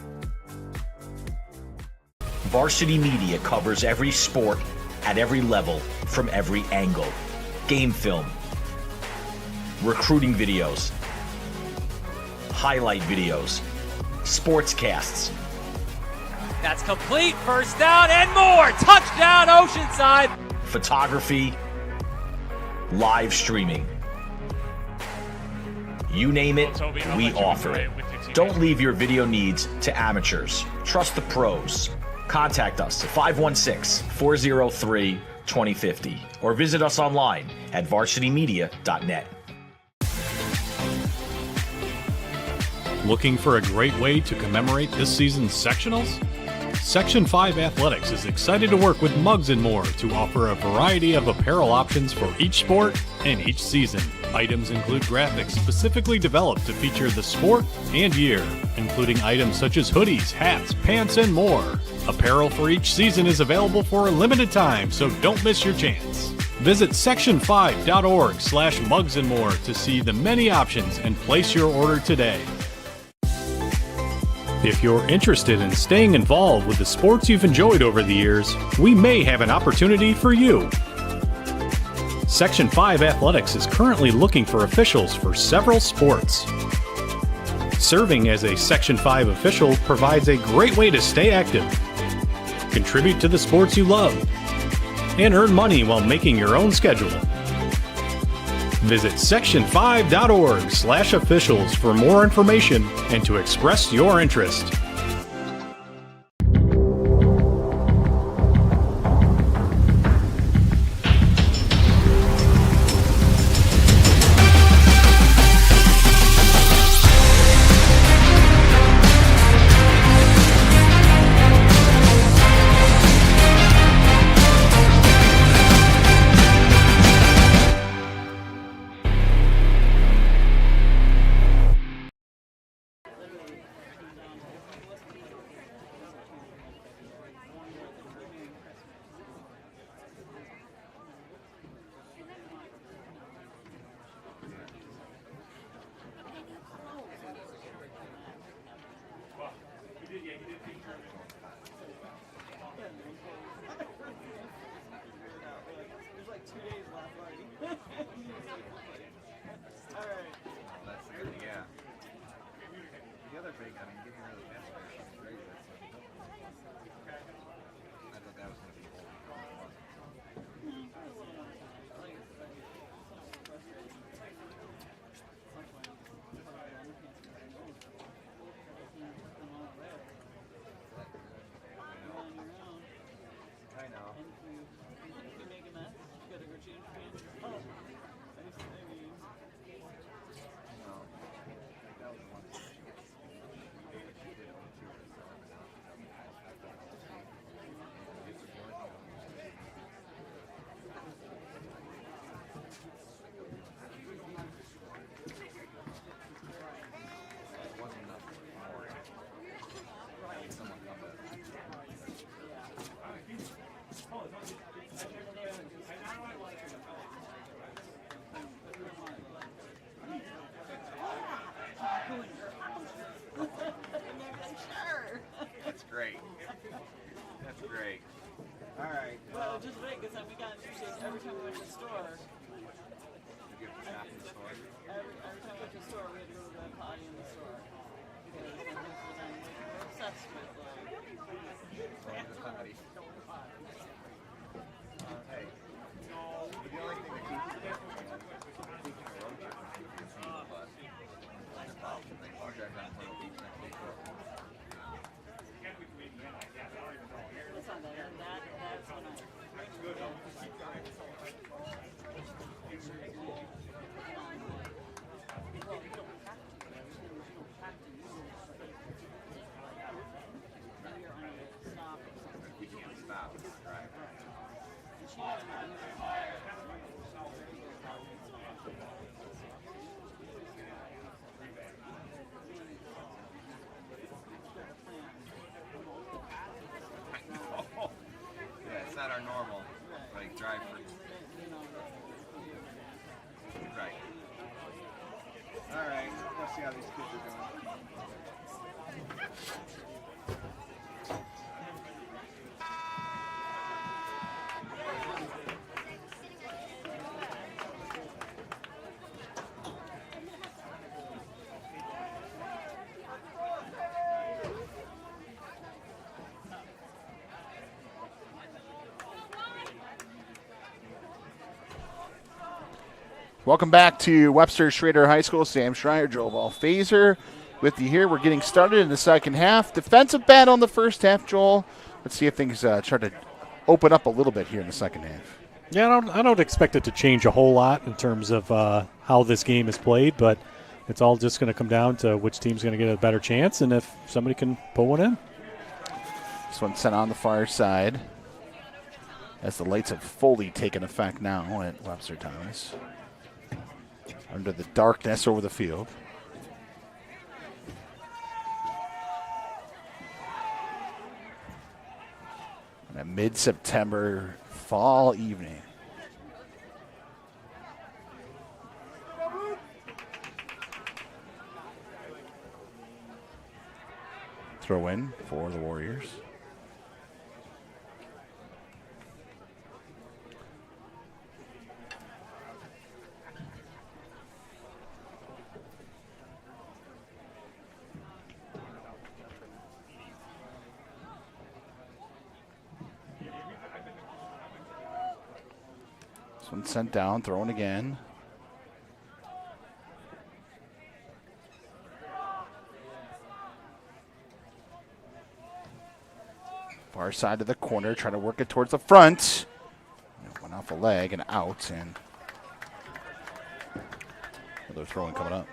Varsity Media covers every sport at every level from every angle. Game film, recruiting videos, highlight videos, sportscasts. That's complete. First down and more. Touchdown, Oceanside. Photography, live streaming. You name it, we offer it. Don't leave your video needs to amateurs. Trust the pros. Contact us at 516-403-2050 or visit us online at varsitymedia.net. Looking for a great way to commemorate this season's sectionals? Section 5 Athletics is excited to work with Mugs & More to offer a variety of apparel options for each sport and each season. Items include graphics specifically developed to feature the sport and year, including items such as hoodies, hats, pants, and more. Apparel for each season is available for a limited time, so don't miss your chance. Visit section5.org/mugsandmore to see the many options and place your order today. If you're interested in staying involved with the sports you've enjoyed over the years, we may have an opportunity for you. Section 5 Athletics is currently looking for officials for several sports. Serving as a Section 5 official provides a great way to stay active, contribute to the sports you love, and earn money while making your own schedule. Visit section5.org/officials for more information and to express your interest. It's not our normal, like, drive for. Right. All right, let's see how these kids are doing. Welcome back to Webster Schroeder High School. Sam Schreier, Joel Ball-Phaser with you here. We're getting started in the second half. Defensive battle in the first half, Joel. Let's see if things start to open up a little bit here in the second half. Yeah, I don't expect it to change a whole lot in terms of how this game is played, but it's all just going to come down to which team's going to get a better chance and if somebody can pull one in. This one's sent on the far side as the lights have fully taken effect now at Webster Thomas. Under the darkness over the field. On a mid-September fall evening. Throw in for the Warriors. one sent down, thrown again. Far side of the corner, trying to work it towards the front. Went off a leg and out, and another throwing coming up.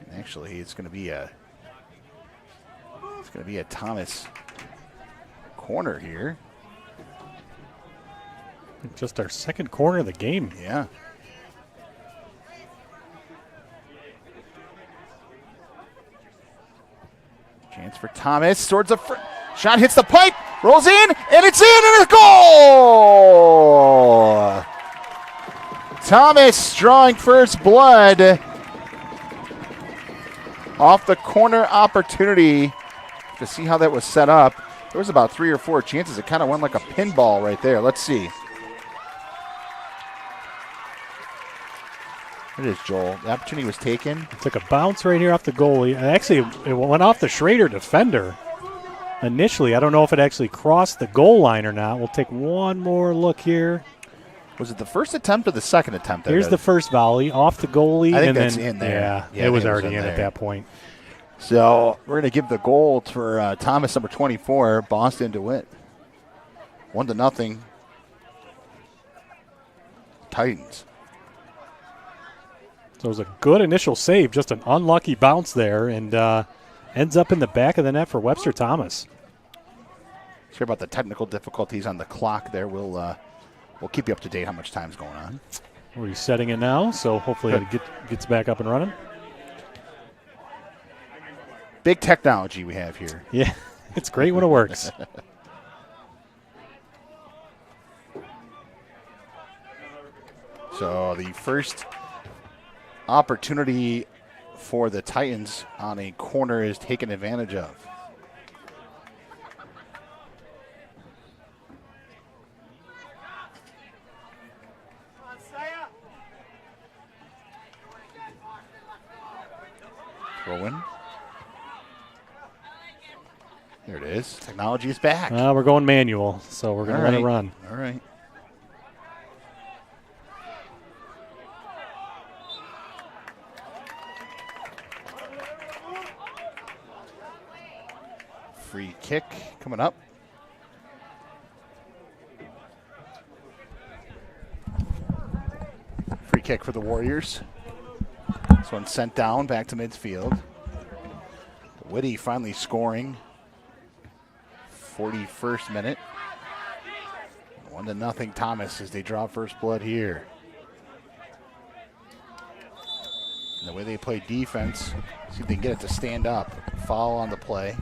And actually, it's going to be a Thomas corner here. Just our second corner of the game. Yeah. Chance for Thomas. Towards the shot, hits the pipe, rolls in, and it's in, and it's goal! Thomas drawing first blood off the corner opportunity. To see how that was set up, there was about 3 or 4 chances. It kind of went like a pinball right there. Let's see. It is Joel. The opportunity was taken. Took a bounce right here off the goalie. Actually, it went off the Schroeder defender initially. I don't know if it actually crossed the goal line or not. We'll take one more look here. Was it the first attempt or the second attempt? Here's the first volley off the goalie. I think and that's then, in there. Yeah, it was already in at that point. So we're going to give the goal for Thomas, number 24, Boston DeWitt. 1-0. Titans. So it was a good initial save, just an unlucky bounce there, and ends up in the back of the net for Webster Thomas. Sorry about the technical difficulties on the clock there. We'll keep you up to date how much time's going on. We're resetting it now, so hopefully it gets back up and running. Big technology we have here. Yeah, it's great when it works. So the first opportunity for the Titans on a corner is taken advantage of. Throw in. There it is. Technology is back. We're going manual, so we're going to let it run. All right. Free kick coming up. Free kick for the Warriors. This one sent down back to midfield. Whitty finally scoring. 41st minute. 1-0 Thomas as they draw first blood here. And the way they play defense, see if they can get it to stand up. Foul on the play.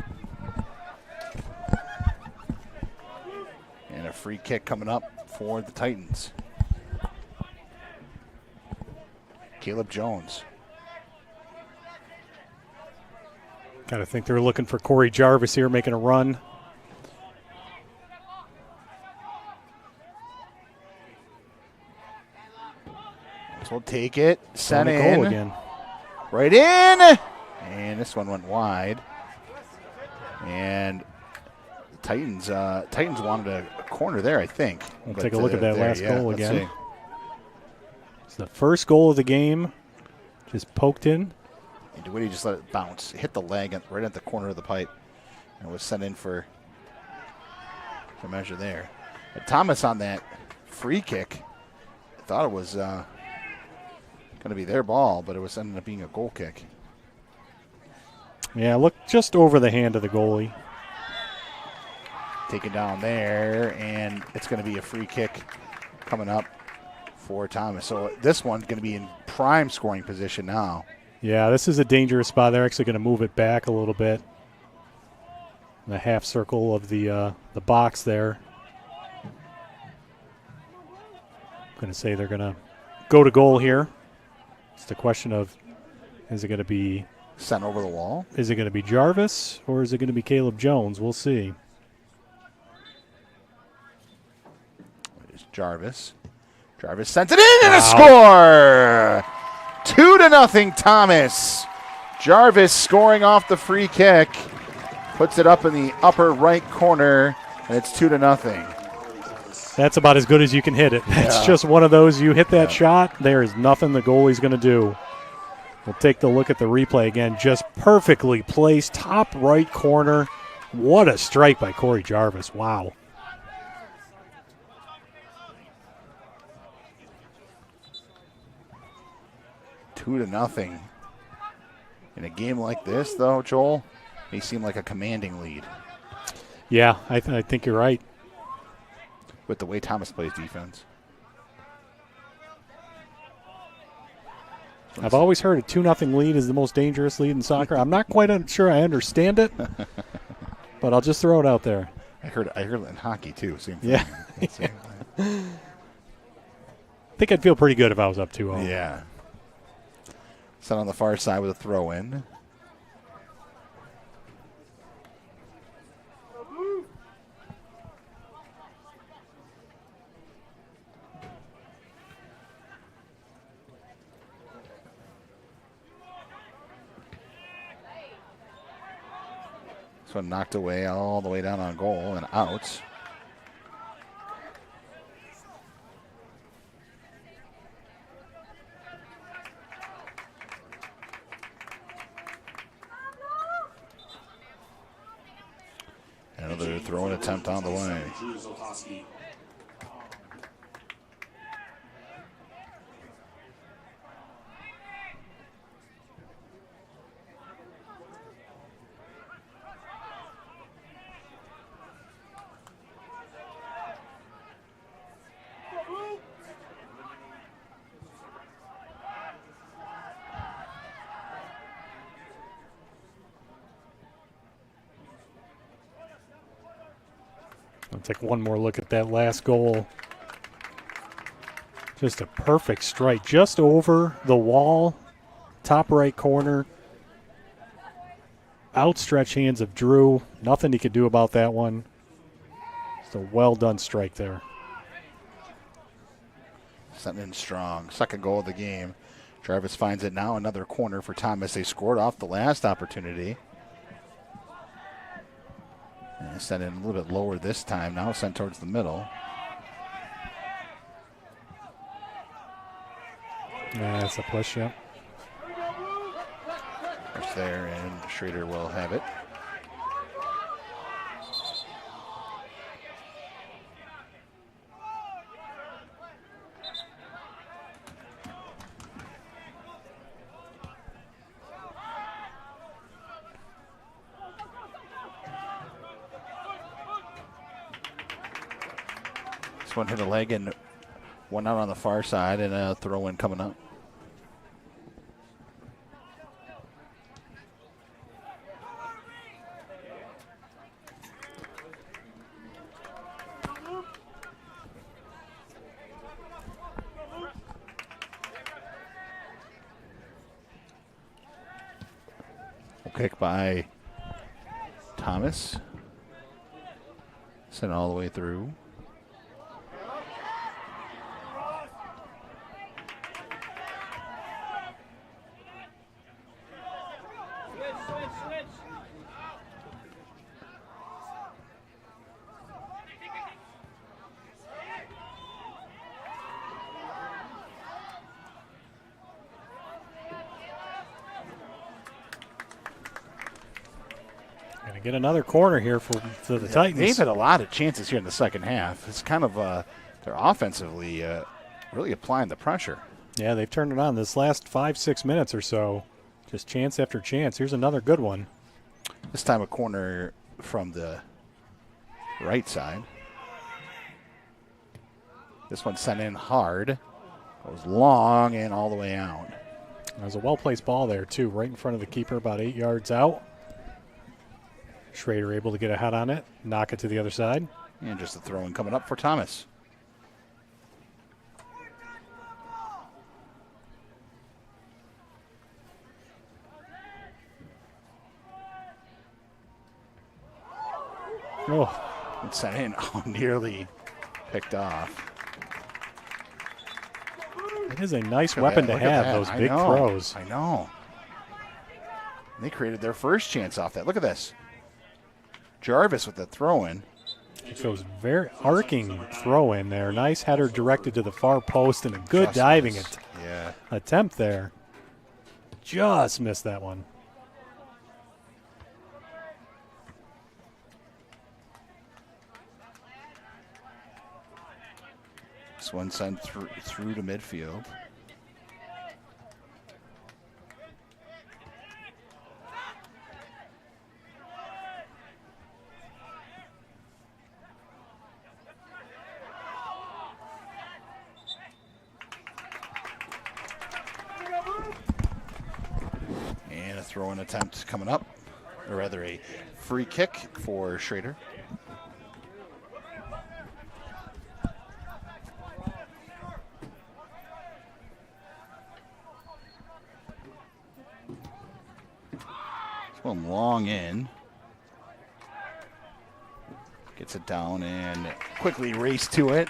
And a free kick coming up for the Titans. Caleb Jones. Got to think they're looking for Corey Jarvis here making a run. We'll take it. Sent in. Goal again. Right in. And this one went wide. And the Titans wanted a corner there, I think. We'll take a look at that last goal let's again. see. It's the first goal of the game. Just poked in. And DeWitty just let it bounce. Hit the leg right at the corner of the pipe. And was sent in for measure there. But Thomas on that free kick, I thought it was going to be their ball, but it was ended up being a goal kick. Yeah, look just over the hand of the goalie. Taken down there, and it's going to be a free kick coming up for Thomas. So this one's going to be in prime scoring position now. Yeah, this is a dangerous spot. They're actually going to move it back a little bit. In the half circle of the box there. I'm going to say they're going to go to goal here. It's the question of, is it going to be sent over the wall? Is it going to be Jarvis or is it going to be Caleb Jones? We'll see. It is Jarvis. Jarvis sent it in and a score! 2-0 Thomas. Jarvis scoring off the free kick. Puts it up in the upper right corner And it's 2-0. That's about as good as you can hit it. That's just one of those, you hit that shot, there is nothing the goalie's going to do. We'll take the look at the replay again. Just perfectly placed, top right corner. What a strike by Corey Jarvis. Wow. Two to nothing. In a game like this, though, Joel, may seem like a commanding lead. Yeah, I think you're right. With the way Thomas plays defense. I've always heard a 2-0 lead is the most dangerous lead in soccer. I'm not quite sure I understand it, but I'll just throw it out there. I heard it in hockey, too. Same thing. Yeah. I think I'd feel pretty good if I was up 2-0. Yeah. Set on the far side with a throw-in. This one knocked away all the way down on goal and out. Another throwing attempt on the way. I'll take one more look at that last goal. Just a perfect strike, just over the wall, top right corner. Outstretched hands of Drew. Nothing he could do about that one. It's a well-done strike there. Sent in strong. Second goal of the game. Jarvis finds it now. Another corner for Thomas. They scored off the last opportunity. And sent in a little bit lower this time. Now sent towards the middle. Yeah, that's a push, yeah. It's there, and Schroeder will have it. This one hit a leg and one out on the far side, and a throw-in coming up. Kick by Thomas. Sent all the way through. Get another corner here for the Titans. They've had a lot of chances here in the second half. It's kind of they're offensively really applying the pressure. Yeah, they've turned it on this last 5-6 minutes or so. Just chance after chance. Here's another good one. This time a corner from the right side. This one sent in hard. Goes long and all the way out. There's a well-placed ball there, too, right in front of the keeper, about 8 yards out. Schroeder able to get a head on it, knock it to the other side. And just a throw-in coming up for Thomas. Oh, it's sent in. Oh, nearly picked off. It is a nice weapon to have, those big throws. I know. They created their first chance off that. Look at this. Jarvis with the throw-in. So it was very arcing throw in there. Nice header directed to the far post and a good diving attempt there. Just missed that one. This one sent through to midfield. And a throw-in attempt coming up, or rather a free kick for Schroeder. One long in. Gets it down and quickly race to it.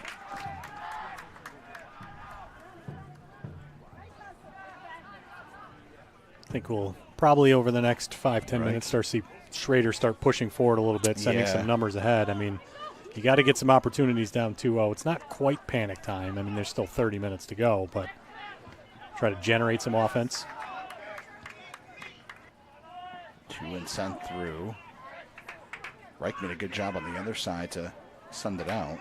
I think we'll probably over the next 5-10 minutes see Schroeder start pushing forward a little bit, sending some numbers ahead. I mean, you got to get some opportunities down 2-0. It's not quite panic time. I mean, there's still 30 minutes to go, but try to generate some offense. Two and sent through. Reich did a good job on the other side to send it out.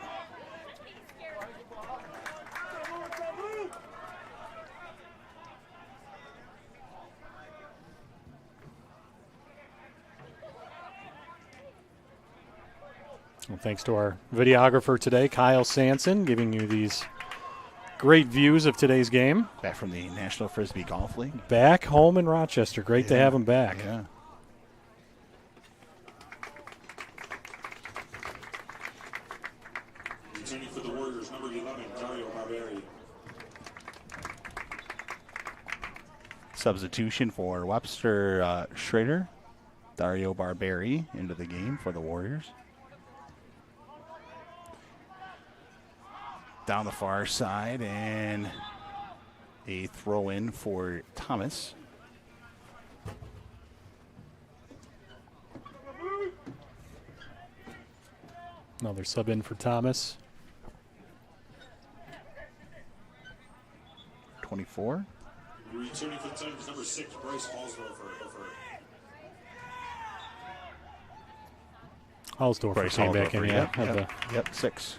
Well, thanks to our videographer today, Kyle Sanson, giving you these great views of today's game. Back from the National Frisbee Golf League. Back home in Rochester. Great to have him back. Yeah. Returning for the Warriors, number 11, Dario Barberi. Substitution for Webster Schroeder. Dario Barberi into the game for the Warriors. Down the far side, and a throw in for Thomas. Another sub in for Thomas. 24. Returning for the Titans, number 6, Bryce Halsdorfer came back in. Yep, 6.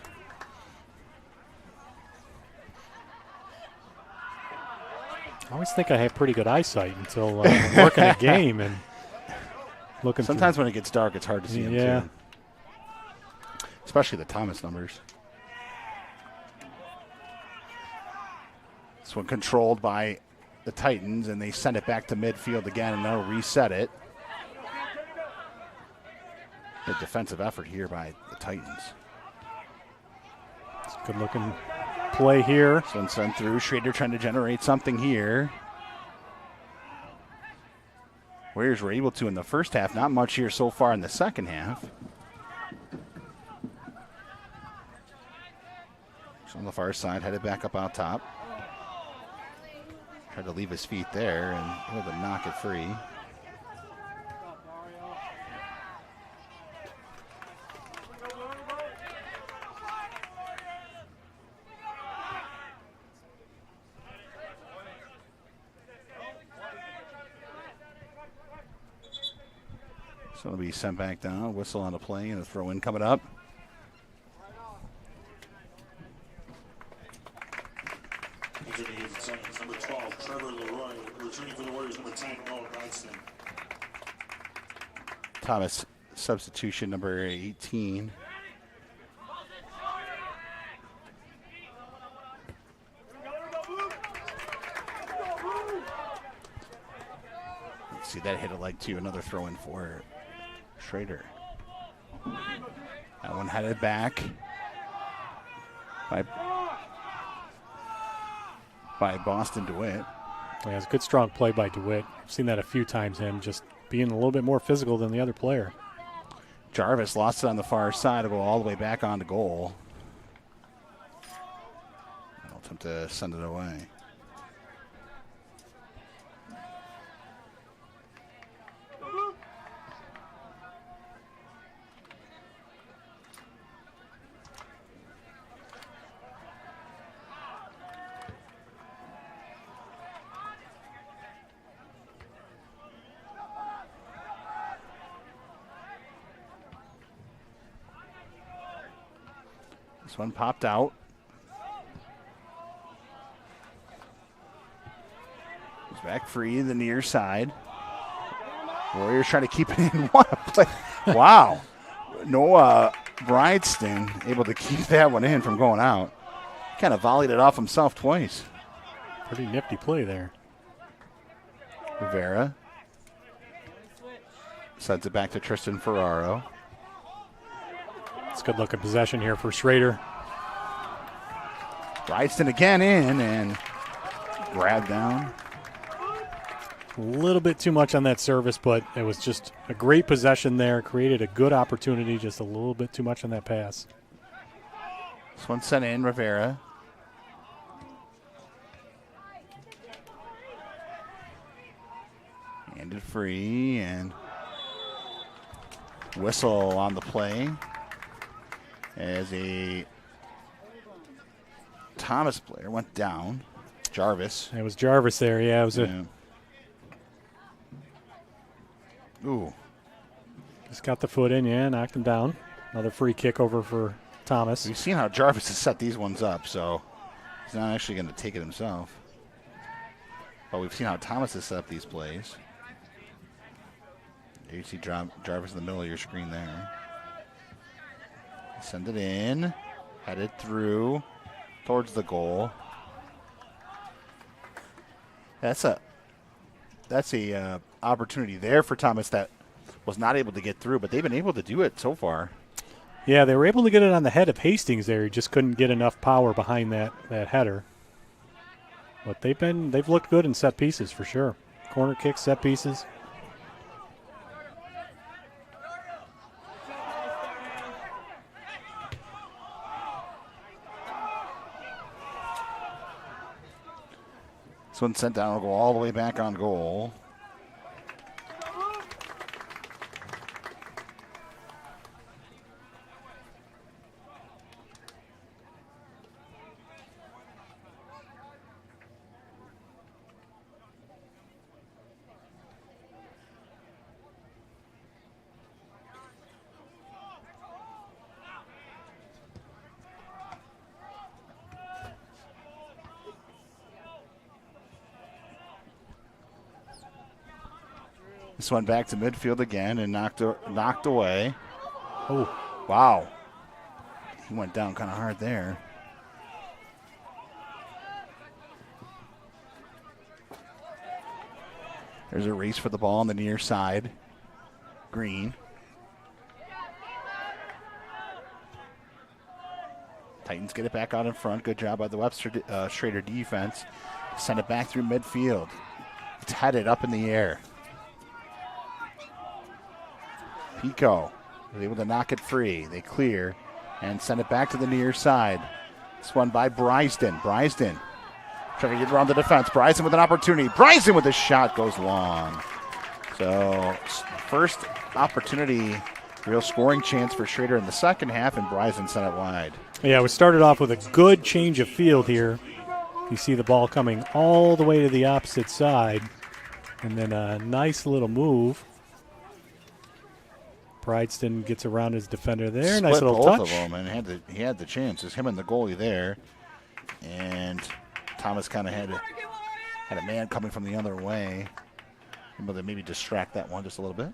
I always think I have pretty good eyesight until I'm working a game and looking. Sometimes when it gets dark, it's hard to see them too. Especially the Thomas numbers. This one controlled by the Titans, and they send it back to midfield again, and they'll reset it. The defensive effort here by the Titans. It's a good-looking play here. This one sent through. Schroeder trying to generate something here. Warriors were able to in the first half. Not much here so far in the second half. So on the far side, headed back up out top. Tried to leave his feet there and able to knock it free. So it'll be sent back down. Whistle on the play and a throw in coming up. Number 12, Trevor Leroy. Returning for the Warriors, number 10, Noah Braxton. Thomas, substitution number 18. Let's see, that hit a leg too. Another throw in for Schroeder. That one headed back by Boston DeWitt. Yeah, it's a good strong play by DeWitt. I've seen that a few times, him just being a little bit more physical than the other player. Jarvis lost it on the far side to go all the way back onto goal. I'll attempt to send it away. This one popped out. He's back free in the near side. Warriors trying to keep it in. What a play. Wow. Noah Brideston able to keep that one in from going out. Kind of volleyed it off himself twice. Pretty nifty play there. Rivera sends it back to Tristan Ferraro. It's a good looking possession here for Schroeder. Brideston again in and grab down. A little bit too much on that service, but it was just a great possession there. Created a good opportunity, just a little bit too much on that pass. This one sent in, Rivera. Handed free and whistle on the play as a Thomas player went down. Jarvis. It was Jarvis there, yeah. It was Ooh. Just got the foot in, yeah, knocked him down. Another free kick over for Thomas. We've seen how Jarvis has set these ones up, so he's not actually going to take it himself. But we've seen how Thomas has set up these plays. There you see Jarvis in the middle of your screen there. Send it in. Headed through towards the goal. That's a opportunity there for Thomas that was not able to get through, but they've been able to do it so far. Yeah, they were able to get it on the head of Hastings there. He just couldn't get enough power behind that header. But they've looked good in set pieces for sure. Corner kicks, set pieces. This one sent down, will go all the way back on goal. This one back to midfield again and knocked away. Oh, wow. He went down kind of hard there. There's a race for the ball on the near side. Green. Titans get it back out in front. Good job by the Webster Schroeder defense. Send it back through midfield. It's headed up in the air. Pico was able to knock it free. They clear and send it back to the near side. This one by Brisden. Brisden trying to get around the defense. Brisden with an opportunity. Brisden with a shot goes long. So first opportunity, real scoring chance for Schroeder in the second half, and Brisden sent it wide. Yeah, we started off with a good change of field here. You see the ball coming all the way to the opposite side, and then a nice little move. Brideston gets around his defender there. Split nice little both touch. of them, and he had the chance. It's him and the goalie there, and Thomas kind of had a man coming from the other way, able to maybe distract that one just a little bit.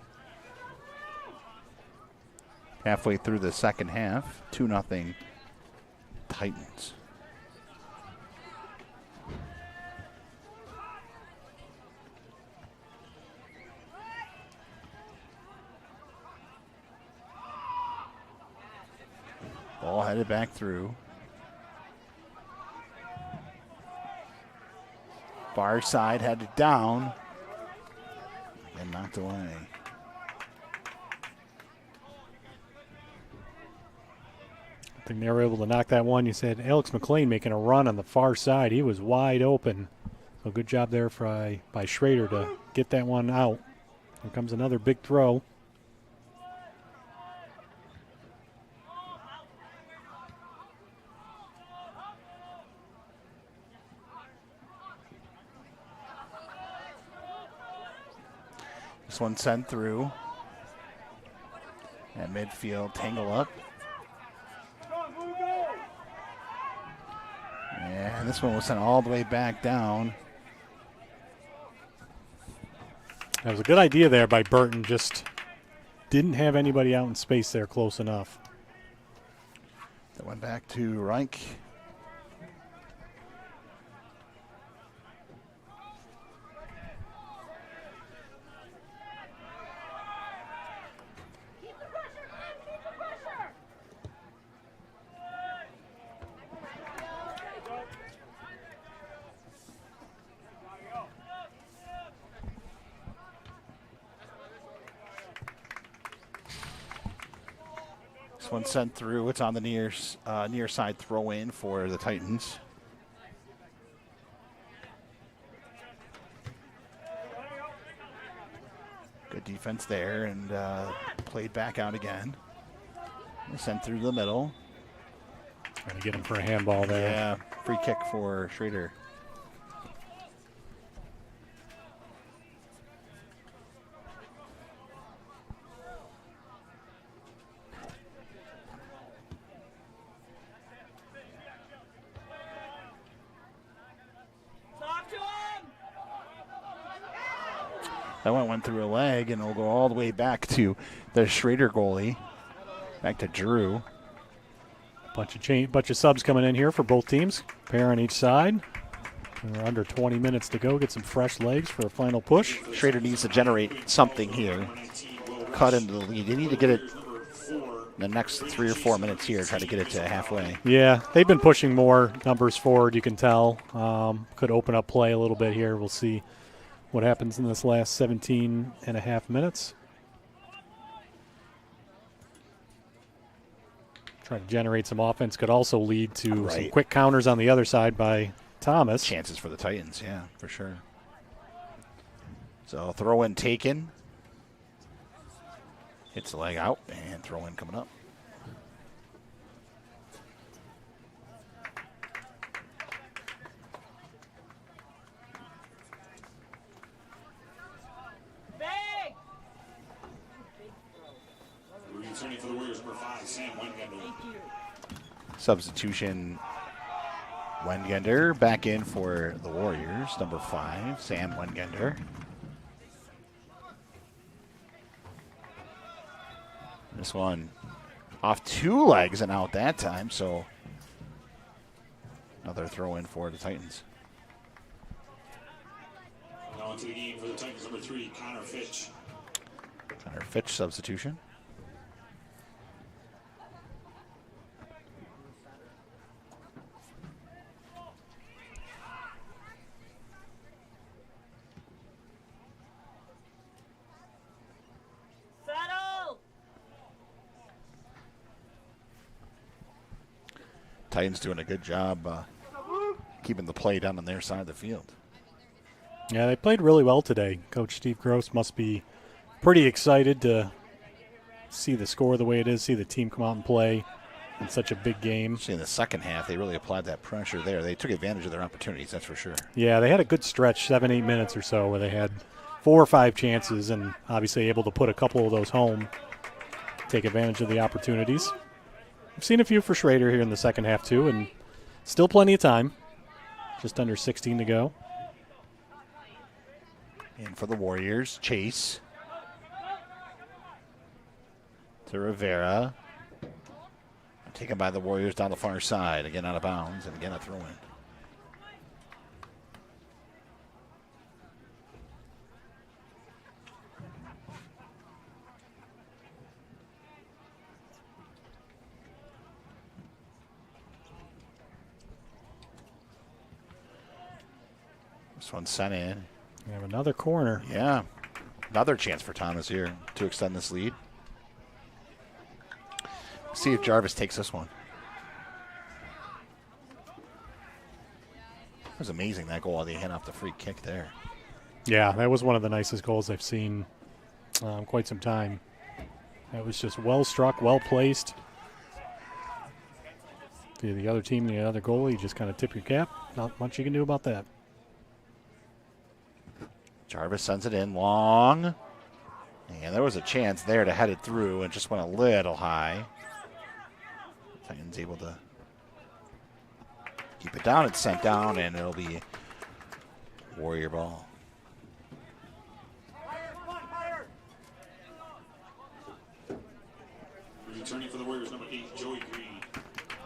Halfway through the second half, 2-0 Titans. Ball headed back through. Far side headed down and knocked away. I think they were able to knock that one. You said Alex McLean making a run on the far side. He was wide open. So good job there by Schroeder to get that one out. Here comes another big throw. This one sent through. At midfield, tangle up. this one was sent all the way back down. That was a good idea there by Burton. Just didn't have anybody out in space there close enough. That went back to Reich. This one sent through. It's on the near side throw in for the Titans. Good defense there, and played back out again. Sent through the middle. Trying to get him for a handball there. Yeah, free kick for Schroeder. That one went through a leg, and it'll go all the way back to the Schroeder goalie. Back to Drew. Bunch of subs coming in here for both teams. Pair on each side. We're under 20 minutes to go. Get some fresh legs for a final push. Schroeder needs to generate something here. Cut into the lead. They need to get it in the next 3 or 4 minutes here. Try to get it to halfway. Yeah, they've been pushing more numbers forward, you can tell. Could open up play a little bit here. We'll see what happens in this last 17 and a half minutes. Trying to generate some offense could also lead to some quick counters on the other side by Thomas. Chances for the Titans, yeah, for sure. So throw in taken. Hits the leg out, and throw in coming up. Returning for the Warriors, number 5, Sam Wengender. Substitution, Wengender back in for the Warriors. Number 5, Sam Wengender. This one off 2 legs and out that time, so another throw in for the Titans. Now into the game for the Titans, number 3, Connor Fitch. Connor Fitch substitution. Titans doing a good job keeping the play down on their side of the field. Yeah, they played really well today. Coach Steve Gross must be pretty excited to see the score the way it is, see the team come out and play in such a big game. See, in the second half, they really applied that pressure there. They took advantage of their opportunities, that's for sure. Yeah, they had a good stretch, 7-8 minutes or so, where they had 4 or 5 chances and obviously able to put a couple of those home, take advantage of the opportunities. I've seen a few for Schroeder here in the second half, too, and still plenty of time. Just under 16 to go. And for the Warriors, Chase to Rivera. Taken by the Warriors down the far side. Again out of bounds, and again a throw-in. This one's sent in. We have another corner. Yeah. Another chance for Thomas here to extend this lead. See if Jarvis takes this one. It was amazing, that goal they hit off the free kick there. Yeah, that was one of the nicest goals I've seen in quite some time. That was just well struck, well placed. The other team, the other goalie, you just kind of tip your cap. Not much you can do about that. Jarvis sends it in long. And there was a chance there to head it through and just went a little high. Titans able to Keep it down. It's sent down, and it'll be Warrior ball. Returning for the Warriors, number 8, Joey Green.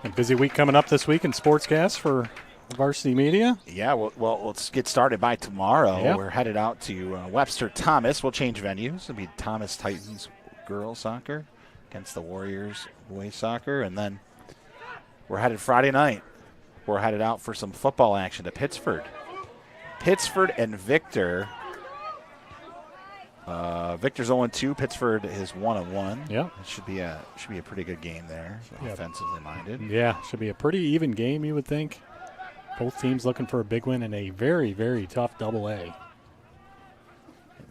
A busy week coming up this week in SportsCast for Varsity Media. Yeah, well, let's get started by tomorrow. Yeah. We're headed out to Webster Thomas. We'll change venues. It'll be Thomas Titans girls soccer against the Warriors boys soccer. And then we're headed Friday night. We're headed out for some football action to Pittsford. Pittsford and Victor. Victor's 0-2. Pittsford is 1-1. Yeah. It should be a pretty good game there, offensively minded. Yeah, should be a pretty even game, you would think. Both teams looking for a big win in a very, very tough Double-A.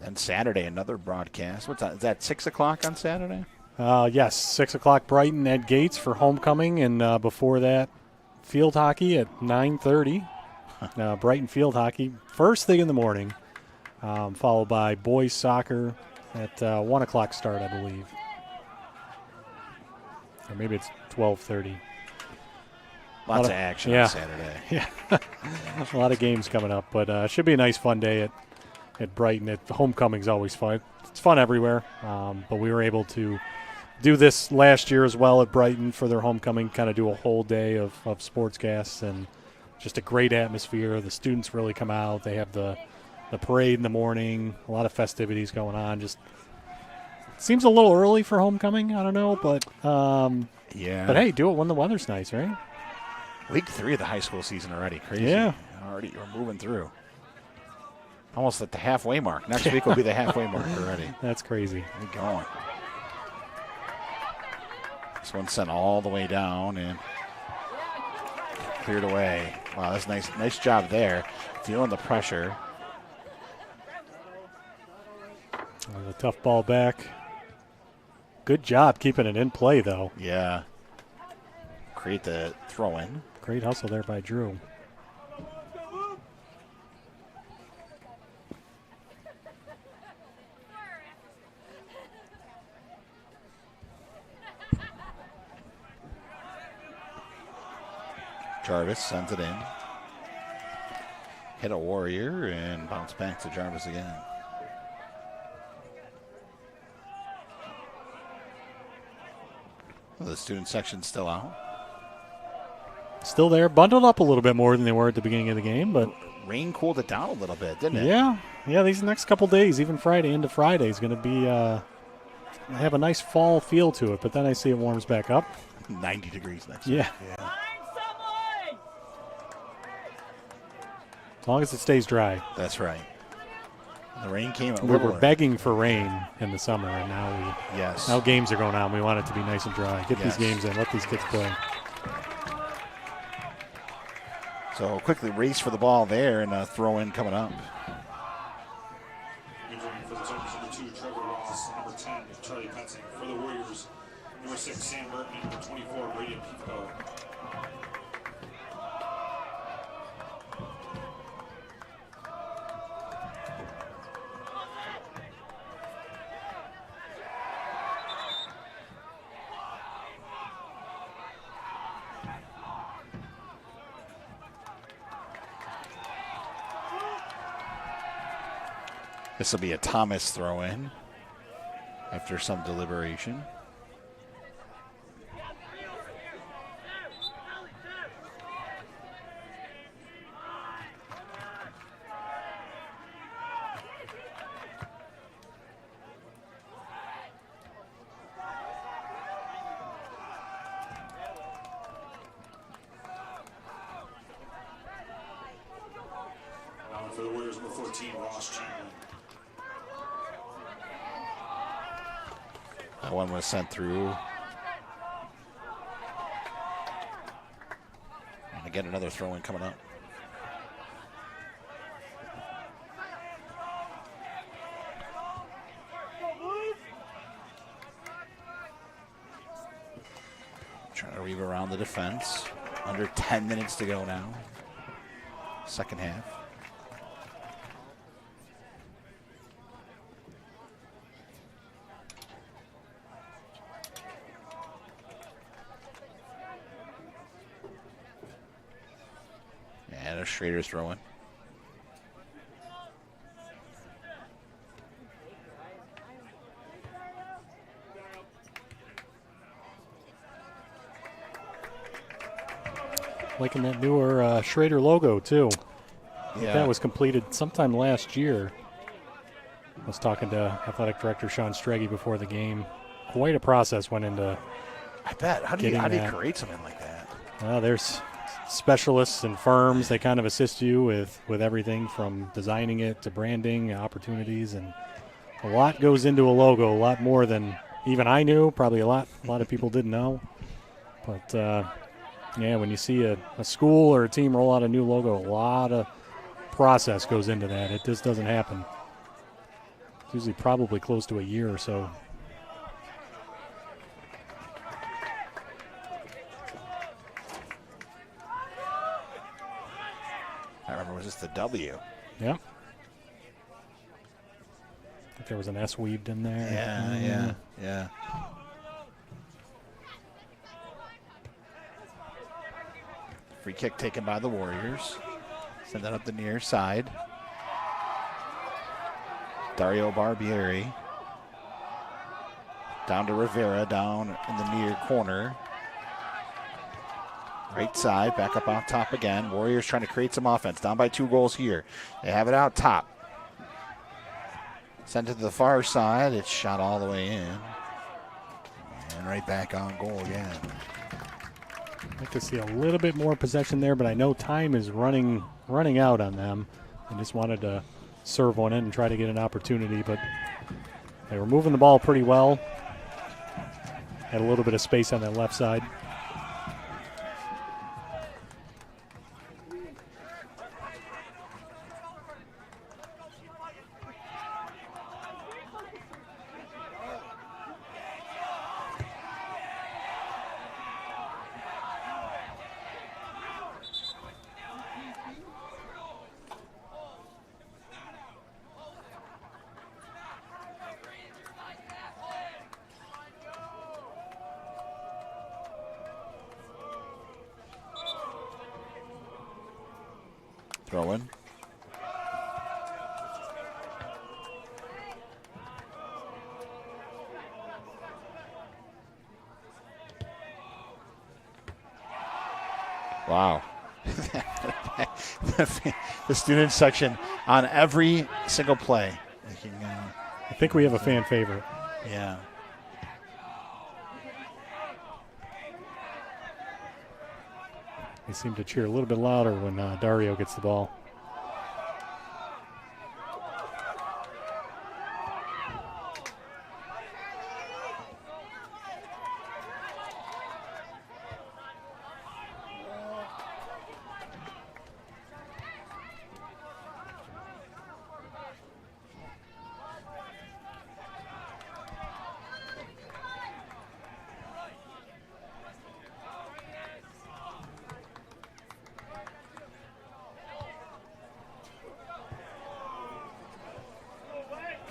And Saturday, another broadcast. What's that? Is that 6 o'clock on Saturday? Yes, 6 o'clock Brighton at Gates for homecoming, and before that, field hockey at 9:30. Brighton field hockey, first thing in the morning, followed by boys soccer at 1 o'clock start, I believe. Or maybe it's 12:30. Lots of action on Saturday. Yeah, a lot of games coming up, but should be a nice, fun day at Brighton. Homecoming's always fun. It's fun everywhere, but we were able to do this last year as well at Brighton for their homecoming, kind of do a whole day of sportscasts, and just a great atmosphere. The students really come out. They have the parade in the morning, a lot of festivities going on. Just seems a little early for homecoming. I don't know, but yeah. But hey, do it when the weather's nice, right? Week 3 of the high school season already. Crazy. Yeah. Already we're moving through. Almost at the halfway mark. Next week will be the halfway mark already. That's crazy. We're going. This one sent all the way down and cleared away. Wow, that's nice job there. Feeling the pressure. A tough ball back. Good job keeping it in play, though. Yeah. Create the throw in. Great hustle there by Drew. Jarvis sends it in. Hit a Warrior and bounce back to Jarvis again. Well, the student section's still out. Still there, bundled up a little bit more than they were at the beginning of the game, but rain cooled it down a little bit, didn't it? Yeah. These next couple days, even Friday into Friday, is going to be have a nice fall feel to it. But then I see it warms back up. 90 degrees next week. Yeah. As long as it stays dry. That's right. The rain came. We were begging for rain in the summer, and now games are going on. We want it to be nice and dry. Get these games in. Let these kids play. So quickly race for the ball there and a throw in coming up. For the Titans, number 2, Trevor Ross. Number 10, Charlie Petzing. For the Warriors, number 6, Sam Burton. Number 24, Brady Pico. This will be a Thomas throw-in after some deliberation. For the Warriors, number 14, Ross Chamberlain. That one was sent through. And again, another throw-in coming up. Trying to weave around the defense. Under 10 minutes to go now. Second half. there's Schroeder's throwing. Liking that newer Schroeder logo, too. Yeah. That was completed sometime last year. I was talking to Athletic Director Sean Strege before the game. Quite a process went into I bet. How do you getting that. create something like that? There's specialists and firms. They kind of assist you with everything from designing it to branding, opportunities, and a lot goes into a logo, a lot more than even I knew. Probably a lot of people didn't know. But, yeah, when you see a school or a team roll out a new logo, a lot of process goes into that. It just doesn't happen. It's usually probably close to a year or so. I remember, was this the W? Yeah. I think there was an S weaved in there. Yeah. Free kick taken by the Warriors. Send that up the near side. Dario Barbieri. Down to Rivera, down in the near corner. Right side, back up on top again. Warriors trying to create some offense. Down by 2 goals here. They have it out top. Sent it to the far side. It's shot all the way in. And right back on goal again. I'd like to see a little bit more possession there, but I know time is running out on them. I just wanted to serve one in and try to get an opportunity, but they were moving the ball pretty well. Had a little bit of space on that left side. Throw in. Wow. The student section on every single play. I think we have a fan favorite. Yeah. They seem to cheer a little bit louder when Dario gets the ball.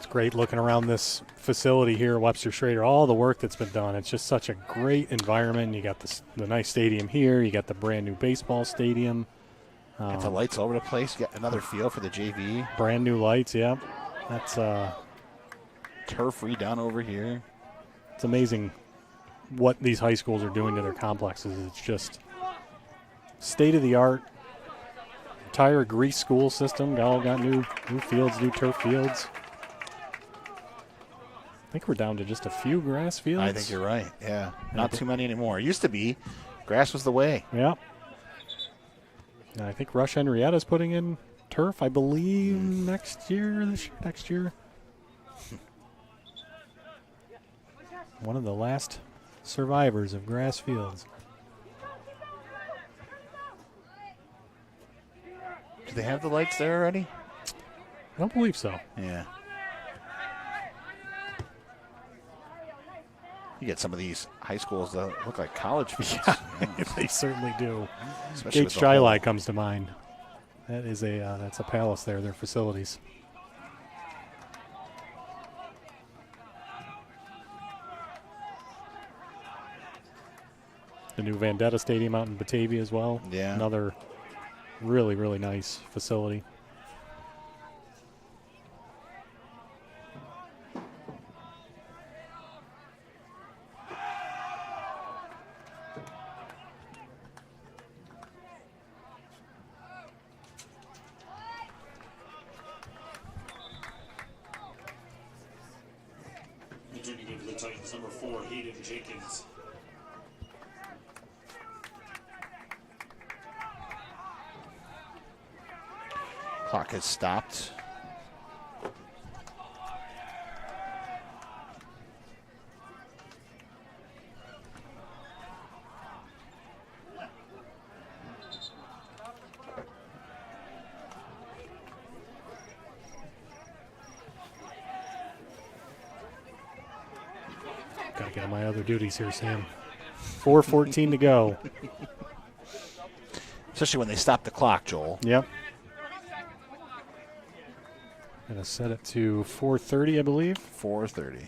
Great looking around this facility here at Webster Schroeder, all the work that's been done. It's just such a great environment. You got the nice stadium here. You got the brand new baseball stadium. Got the lights all over the place. Got another field for the JV. Brand new lights, yeah. That's turf-free down over here. It's amazing what these high schools are doing to their complexes. It's just state-of-the-art. Entire Greece school system. All got new fields, new turf fields. I think we're down to just a few grass fields. I think you're right, yeah. Not too many anymore. It used to be. Grass was the way. Yeah. And I think Rush Henrietta's putting in turf, I believe, next year. One of the last survivors of grass fields. Do they have the lights there already? I don't believe so. Yeah. You get some of these high schools that look like college fields. Yeah, they certainly do. Especially Gates Chili comes to mind. That is that's a palace there, their facilities. The new Vendetta Stadium out in Batavia as well. Yeah. Another Really, really nice facility. Returning into the Titans, number 4, Hayden Jenkins. Clock has stopped. Gotta get on my other duties here, Sam. 4:14 to go. Especially when they stop the clock, Joel. Yep. Gonna set it to 4:30, I believe. 4:30.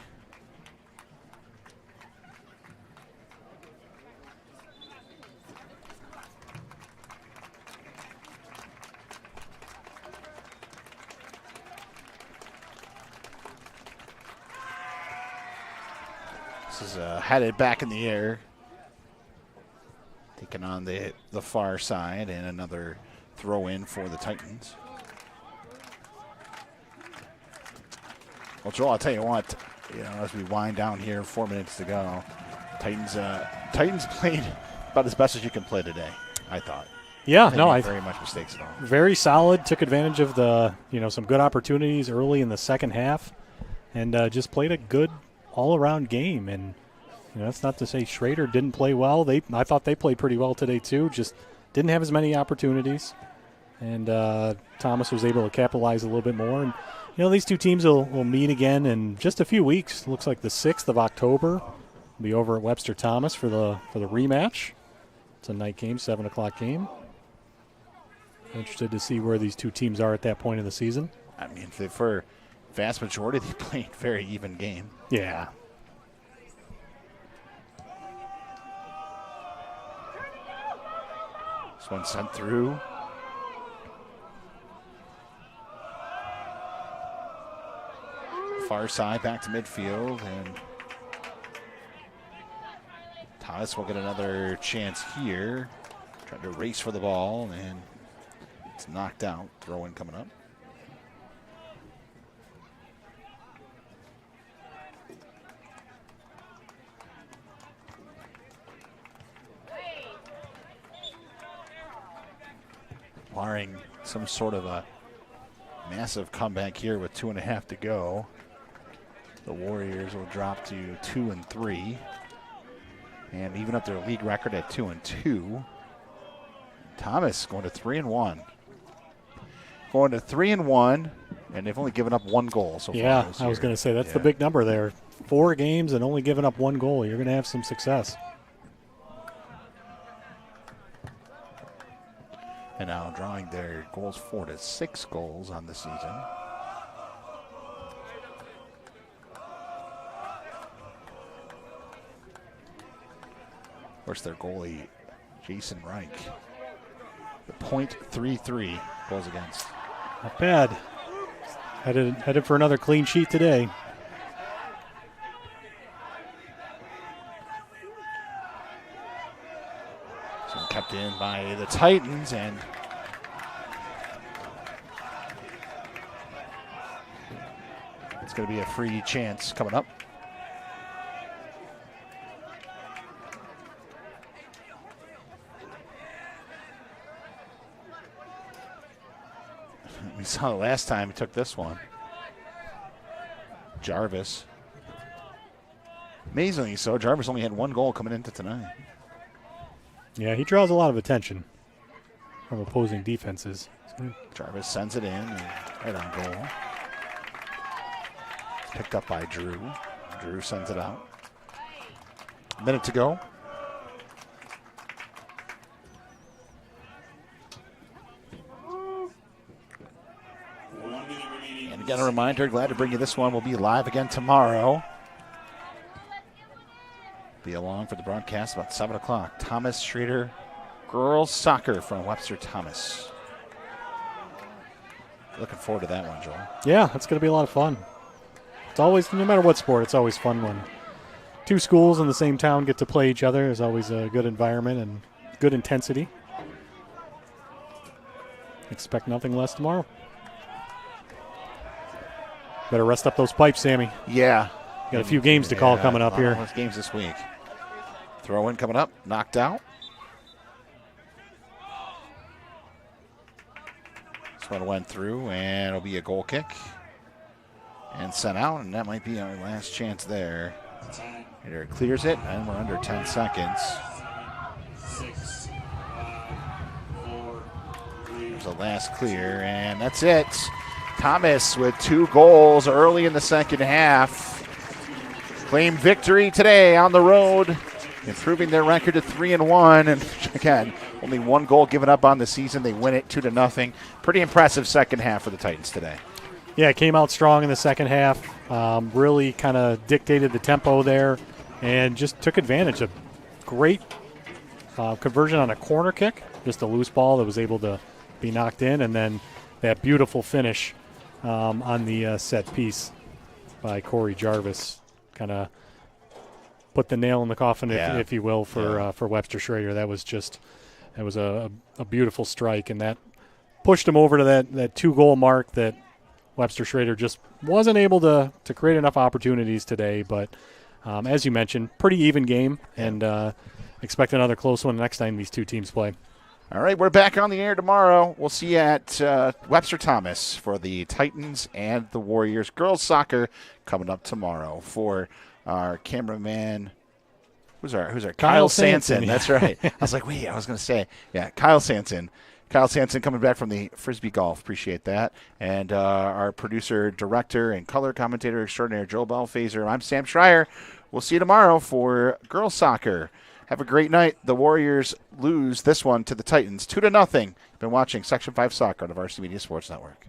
This is headed back in the air. Taking on the far side, and another throw in for the Titans. Well, Joel, I'll tell you what, as we wind down here, 4 minutes to go, Titans played about as best as you can play today, I thought. Yeah, They no, made I very much mistakes at all. very solid. Took advantage of the some good opportunities early in the second half, and just played a good all-around game. And that's not to say Schroeder didn't play well. I thought they played pretty well today too. Just didn't have as many opportunities, and Thomas was able to capitalize a little bit more. And these two teams will meet again in just a few weeks. It looks like the 6th of October. We'll be over at Webster Thomas for the rematch. It's a night game, 7 o'clock game. Interested to see where these two teams are at that point of the season. I mean, for vast majority, they played a very even game. Yeah. This one sent through. Far side back to midfield, and Thomas will get another chance here. Trying to race for the ball, and it's knocked out. Throw in coming up. Barring some sort of a massive comeback here with 2.5 to go, the Warriors will drop to 2-3 and even up their league record at 2-2. Thomas going to 3-1. Going to 3-1, and they've only given up 1 goal so far. Yeah, this I was year. going to say that's the big number there. 4 games and only giving up 1 goal. You're going to have some success. And now drawing their goals 4 to 6 goals on the season. Of course, their goalie, Jason Reich, the .33 goals against. Not bad. Headed for another clean sheet today. So kept in by the Titans, and it's going to be a free chance coming up. We saw the last time he took this one. Jarvis. Amazingly so, Jarvis only had 1 goal coming into tonight. Yeah, he draws a lot of attention from opposing defenses. Jarvis sends it in, and right on goal. Picked up by Drew. Drew sends it out. A minute to go. And again, a reminder, glad to bring you this one. We'll be live again tomorrow. Be along for the broadcast about 7 o'clock. Thomas Schroeder girls soccer from Webster Thomas. Looking forward to that one, Joel. Yeah, it's going to be a lot of fun. It's always, no matter what sport, it's always fun when two schools in the same town get to play each other. There's always a good environment and good intensity. Expect nothing less tomorrow. Better rest up those pipes, Sammy. Yeah. Got a few games to call coming up here. Games this week. Throw in coming up, knocked out. This one went through, and it'll be a goal kick. And sent out, and that might be our last chance there. Hitter clears it, and we're under 10 seconds. There's the last clear, and that's it. Thomas with 2 goals early in the second half. Claimed victory today on the road, improving their record to 3-1. And again, only 1 goal given up on the season. They win it 2-0. Pretty impressive second half for the Titans today. Yeah, it came out strong in the second half. Really kind of dictated the tempo there and just took advantage of great conversion on a corner kick, just a loose ball that was able to be knocked in, and then that beautiful finish on the set piece by Corey Jarvis. Kind of put the nail in the coffin, if you will, for Webster Schroeder. That was a beautiful strike, and that pushed him over to that 2-goal mark that Webster Schroeder just wasn't able to create enough opportunities today. But as you mentioned, pretty even game, and expect another close one next time these two teams play. All right, we're back on the air tomorrow. We'll see you at Webster Thomas for the Titans and the Warriors. Girls soccer coming up tomorrow. For our cameraman, who's our Kyle Sanson. That's right. I was like, wait, I was going to say, Kyle Sanson. Kyle Sanson coming back from the Frisbee Golf. Appreciate that. And our producer, director, and color commentator extraordinaire, Joel Belfazer. I'm Sam Schreier. We'll see you tomorrow for girls soccer. Have a great night. The Warriors lose this one to the Titans 2-0. You've been watching Section 5 Soccer on the Varsity Media Sports Network.